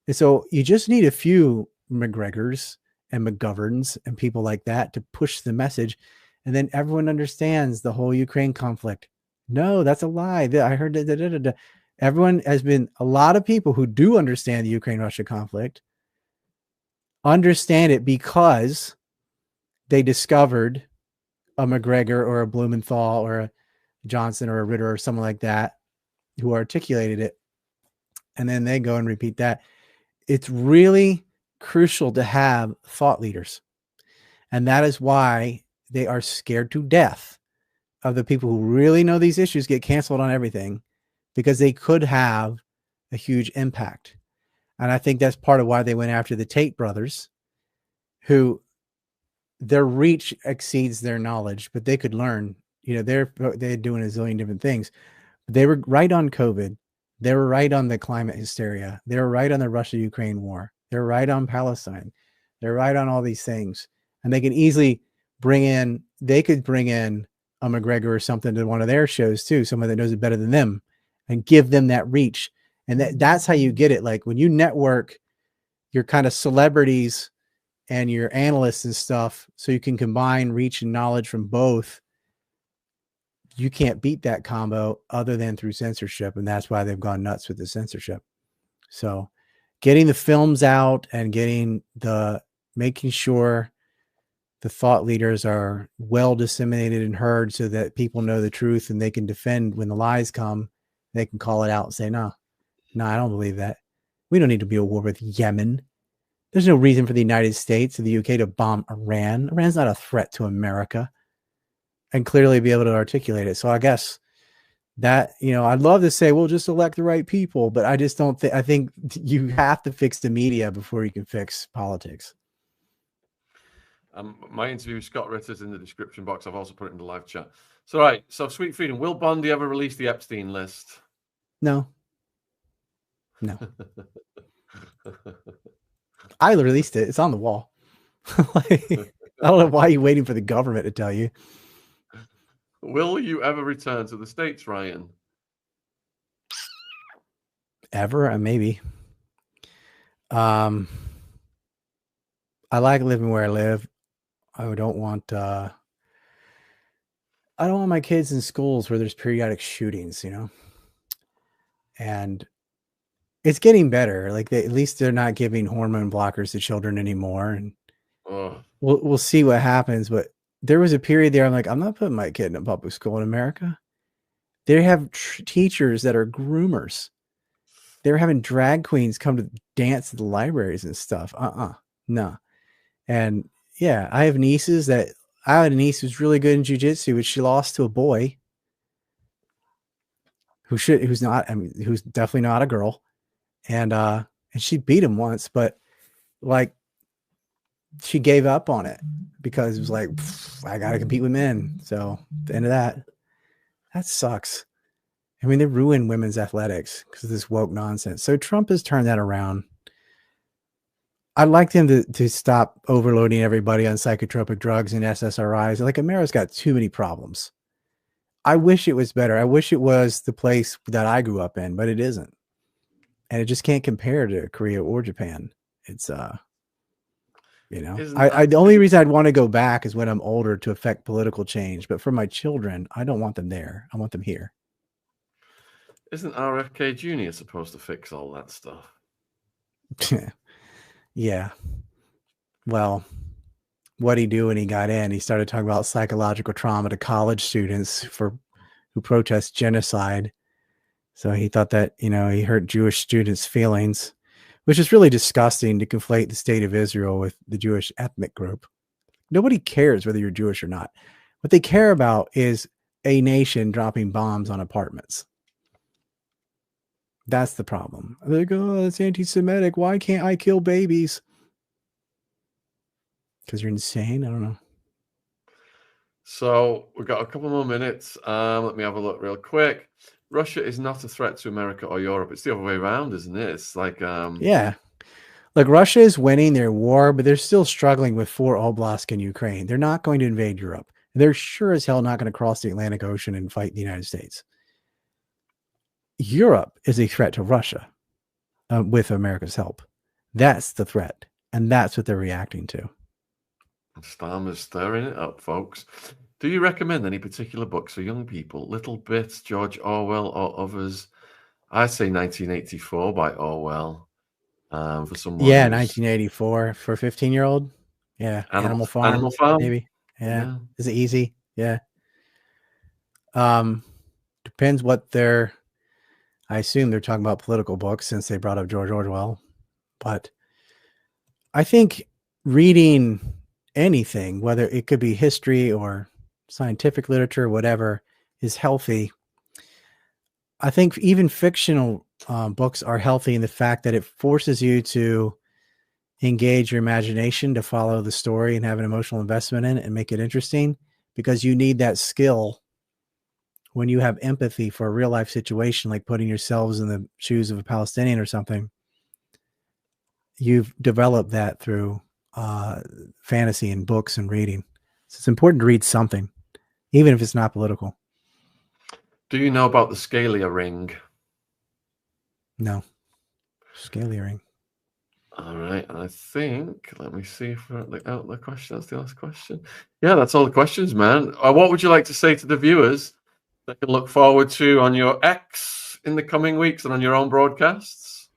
And so you just need a few McGregors and McGoverns and people like that to push the message. And then everyone understands the whole Ukraine conflict. No, that's a lie. I heard that. Everyone has been, a lot of people who do understand the Ukraine-Russia conflict understand it because they discovered a McGregor or a Blumenthal or a Johnson or a Ritter or someone like that who articulated it. And then they go and repeat that. It's really crucial to have thought leaders. And that is why they are scared to death of the people who really know these issues get canceled on everything, because they could have a huge impact. And I think that's part of why they went after the Tate brothers, who their reach exceeds their knowledge, but they could learn. They're doing a zillion different things. They were right on COVID. They were right on the climate hysteria. They were right on the Russia-Ukraine war. They're right on Palestine. They're right on all these things. And they can easily bring in a McGregor or something to one of their shows too, someone that knows it better than them, and give them that reach. And that's how you get it. Like when you network your kind of celebrities and your analysts and stuff, so you can combine reach and knowledge from both. You can't beat that combo other than through censorship. And that's why they've gone nuts with the censorship. So getting the films out and making sure the thought leaders are well disseminated and heard so that people know the truth and they can defend when the lies come. They can call it out and say, no, I don't believe that. We don't need to be at war with Yemen. There's no reason for the United States or the UK to bomb Iran. Iran's not a threat to America, and clearly be able to articulate it. So I guess that, I'd love to say, well, just elect the right people, but I just don't think, I think you have to fix the media before you can fix politics. My interview with Scott Ritter's in the description box. I've also put it in the live chat. So, right. So, Sweet Freedom, will Bondi ever release the Epstein list? No. I released it. It's on the wall. I don't know why you're waiting for the government to tell you. Will you ever return to the States, Ryan? Ever? Maybe. I like living where I live. I don't want my kids in schools where there's periodic shootings, and it's getting better. Like at least they're not giving hormone blockers to children anymore. And we'll see what happens. But there was a period there. I'm like, I'm not putting my kid in a public school in America. They have teachers that are groomers. They're having drag queens come to dance at the libraries and stuff. No. And yeah, I had a niece who's really good in jiu-jitsu, which she lost to a boy who's definitely not a girl. And she beat him once, but like she gave up on it because it was like, I got to compete with men. So at the end of that sucks. I mean, they ruined women's athletics because of this woke nonsense. So Trump has turned that around. I'd like them to stop overloading everybody on psychotropic drugs and SSRIs. Like, America's got too many problems. I wish it was better. I wish it was the place that I grew up in, but it isn't. And it just can't compare to Korea or Japan. It's, the only reason I'd want to go back is when I'm older to affect political change. But for my children, I don't want them there. I want them here. Isn't RFK Jr. supposed to fix all that stuff? Yeah. Well, what'd he do when he got in? He started talking about psychological trauma to college students who protest genocide. So he thought that, he hurt Jewish students' feelings, which is really disgusting to conflate the state of Israel with the Jewish ethnic group. Nobody cares whether you're Jewish or not. What they care about is a nation dropping bombs on apartments. That's the problem. They go, it's anti-Semitic. Why can't I kill babies? Because you're insane? I don't know. So we've got a couple more minutes. Let me have a look real quick. Russia is not a threat to America or Europe. It's the other way around, isn't it? It's like... Yeah. Look, Russia is winning their war, but they're still struggling with 4 Oblast in Ukraine. They're not going to invade Europe. They're sure as hell not going to cross the Atlantic Ocean and fight the United States. Europe is a threat to Russia with America's help. That's the threat. And that's what they're reacting to. Starmer's stirring it up, folks. Do you recommend any particular books for young people? Little Bits, George Orwell, or others? I say 1984 by Orwell. For someone. Yeah, 1984 for a 15-year-old. Yeah, Animal Farm. Maybe. Yeah. Is it easy? Yeah. Depends what they're... I assume they're talking about political books since they brought up George Orwell. But I think reading anything, whether it could be history or scientific literature, whatever, is healthy. I think even fictional books are healthy in the fact that it forces you to engage your imagination, to follow the story and have an emotional investment in it and make it interesting, because you need that skill when you have empathy for a real life situation, like putting yourselves in the shoes of a Palestinian or something. You've developed that through fantasy and books and reading. So it's important to read something, even if it's not political. Do you know about the Scalia ring? No. Scalia ring. All right, I think, let me see if we're out the question. That's the last question. Yeah, that's all the questions, man. What would you like to say to the viewers that can look forward to on your X in the coming weeks and on your own broadcasts?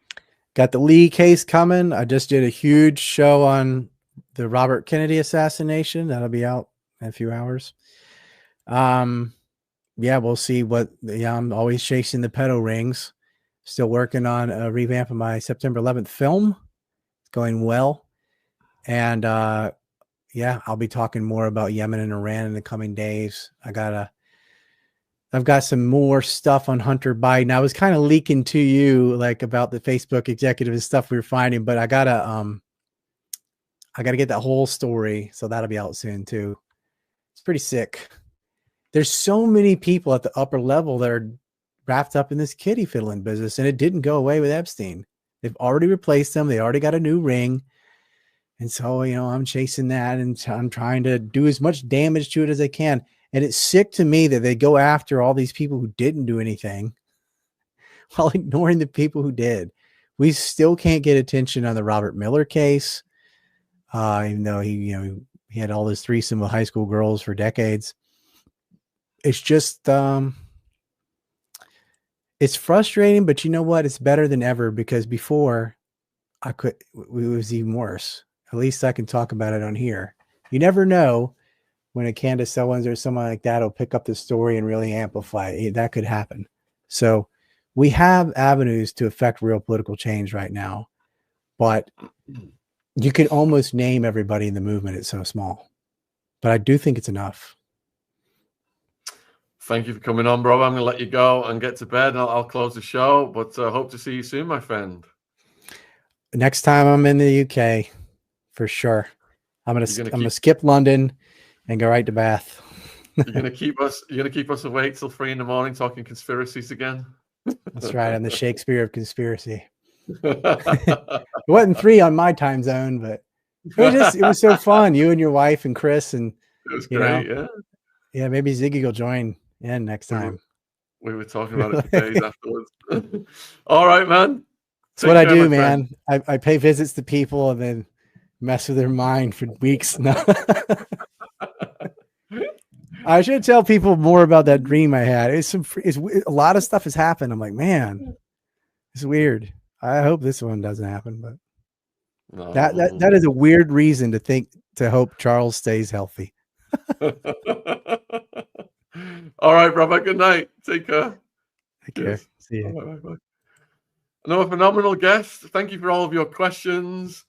Got the Lee case coming. I just did a huge show on the Robert Kennedy assassination. That'll be out in a few hours. Yeah, we'll see what, I'm always chasing the pedo rings. Still working on a revamp of my September 11th film. It's going well. And yeah, I'll be talking more about Yemen and Iran in the coming days. I've got some more stuff on Hunter Biden. I was kind of leaking to you like about the Facebook executive and stuff we were finding, but I gotta get that whole story. So that'll be out soon too. It's pretty sick. There's so many people at the upper level that are wrapped up in this kitty fiddling business, and it didn't go away with Epstein. They've already replaced them. They already got a new ring. And so, I'm chasing that, and I'm trying to do as much damage to it as I can. And it's sick to me that they go after all these people who didn't do anything while ignoring the people who did. We still can't get attention on the Robert Miller case, even though he had all this threesome with high school girls for decades. It's just, it's frustrating, but you know what? It's better than ever, because before it was even worse. At least I can talk about it on here. You never know when a Candace Owens or someone like that will pick up the story and really amplify it. That could happen. So we have avenues to affect real political change right now, but you can almost name everybody in the movement. It's so small, but I do think it's enough. Thank you for coming on, bro. I'm going to let you go and get to bed. I'll close the show, but hope to see you soon, my friend. Next time I'm in the UK, for sure. I'm gonna skip London and go right to Bath. You're gonna keep us awake till 3 a.m. talking conspiracies again. That's right. I'm the Shakespeare of conspiracy. It wasn't 3 on my time zone, but it was so fun. You and your wife and Chris, and it was great. Yeah. Maybe Ziggy will join in next time. We were talking about it for days afterwards. All right, man. That's what I do, man. I pay visits to people and then mess with their mind for weeks. I should tell people more about that dream I had. It's a lot of stuff has happened. I'm like, man, it's weird. I hope this one doesn't happen, but no. That is a weird reason to hope Charles stays healthy. All right, brother. Good night. Take care. Take care. See you. Bye. Another phenomenal guest. Thank you for all of your questions.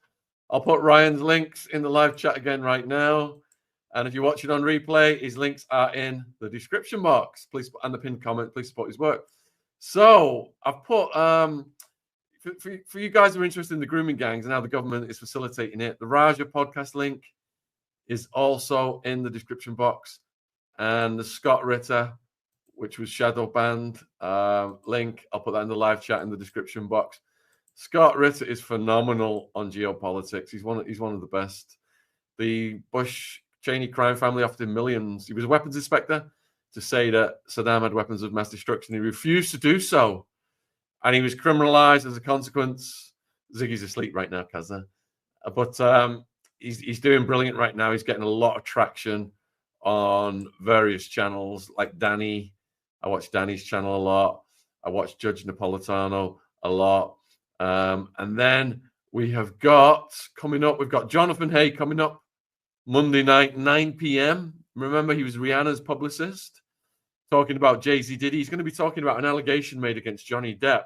I'll put Ryan's links in the live chat again right now. And if you're watching on replay, his links are in the description box. Please, and the pinned comment. Please support his work. So I've put for you guys who are interested in the grooming gangs and how the government is facilitating it, the Raja podcast link is also in the description box, and the Scott Ritter, which was shadow banned, link, I'll put that in the live chat in the description box. Scott Ritter is phenomenal on geopolitics. He's one of the best. The Bush-Cheney crime family offered him millions. He was a weapons inspector to say that Saddam had weapons of mass destruction. He refused to do so, and he was criminalized as a consequence. Ziggy's asleep right now, Kazza. But he's doing brilliant right now. He's getting a lot of traction on various channels like Danny. I watch Danny's channel a lot. I watch Judge Napolitano a lot. And then we have got coming up, we've got Jonathan Hay coming up Monday night, 9 p.m. Remember, he was Rihanna's publicist, talking about Jay-Z Diddy. He's going to be talking about an allegation made against Johnny Depp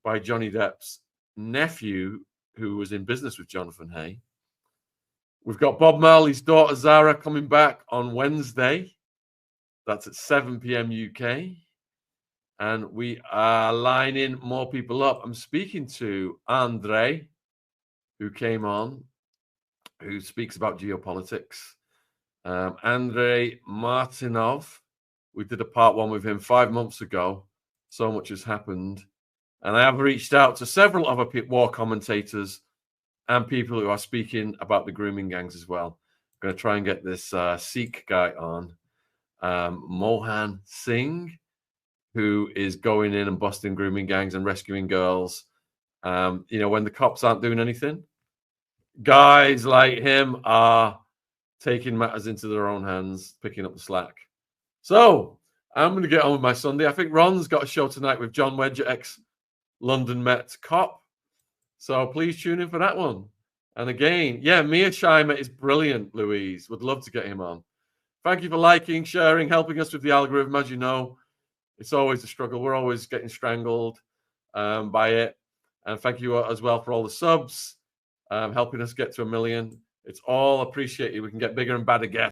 by Johnny Depp's nephew, who was in business with Jonathan Hay. We've got Bob Marley's daughter, Zara, coming back on Wednesday. That's at 7 p.m. UK. And we are lining more people up. I'm speaking to Andre, who came on, who speaks about geopolitics. Andre Martinov, we did a part 1 with him 5 months ago. So much has happened. And I have reached out to several other war commentators and people who are speaking about the grooming gangs as well. I'm going to try and get this Sikh guy on, Mohan Singh, who is going in and busting grooming gangs and rescuing girls When the cops aren't doing anything, guys like him are taking matters into their own hands, picking up the slack. So I'm going to get on with my Sunday. I think Ron's got a show tonight with John Wedger, ex-London Met cop. So please tune in for that one. And again, yeah, Mearsheimer is brilliant, Louise. Would love to get him on. Thank you for liking, sharing, helping us with the algorithm. As you know, it's always a struggle. We're always getting strangled by it. And thank you as well for all the subs, helping us get to 1 million. It's all appreciated. We can get bigger and badder guests.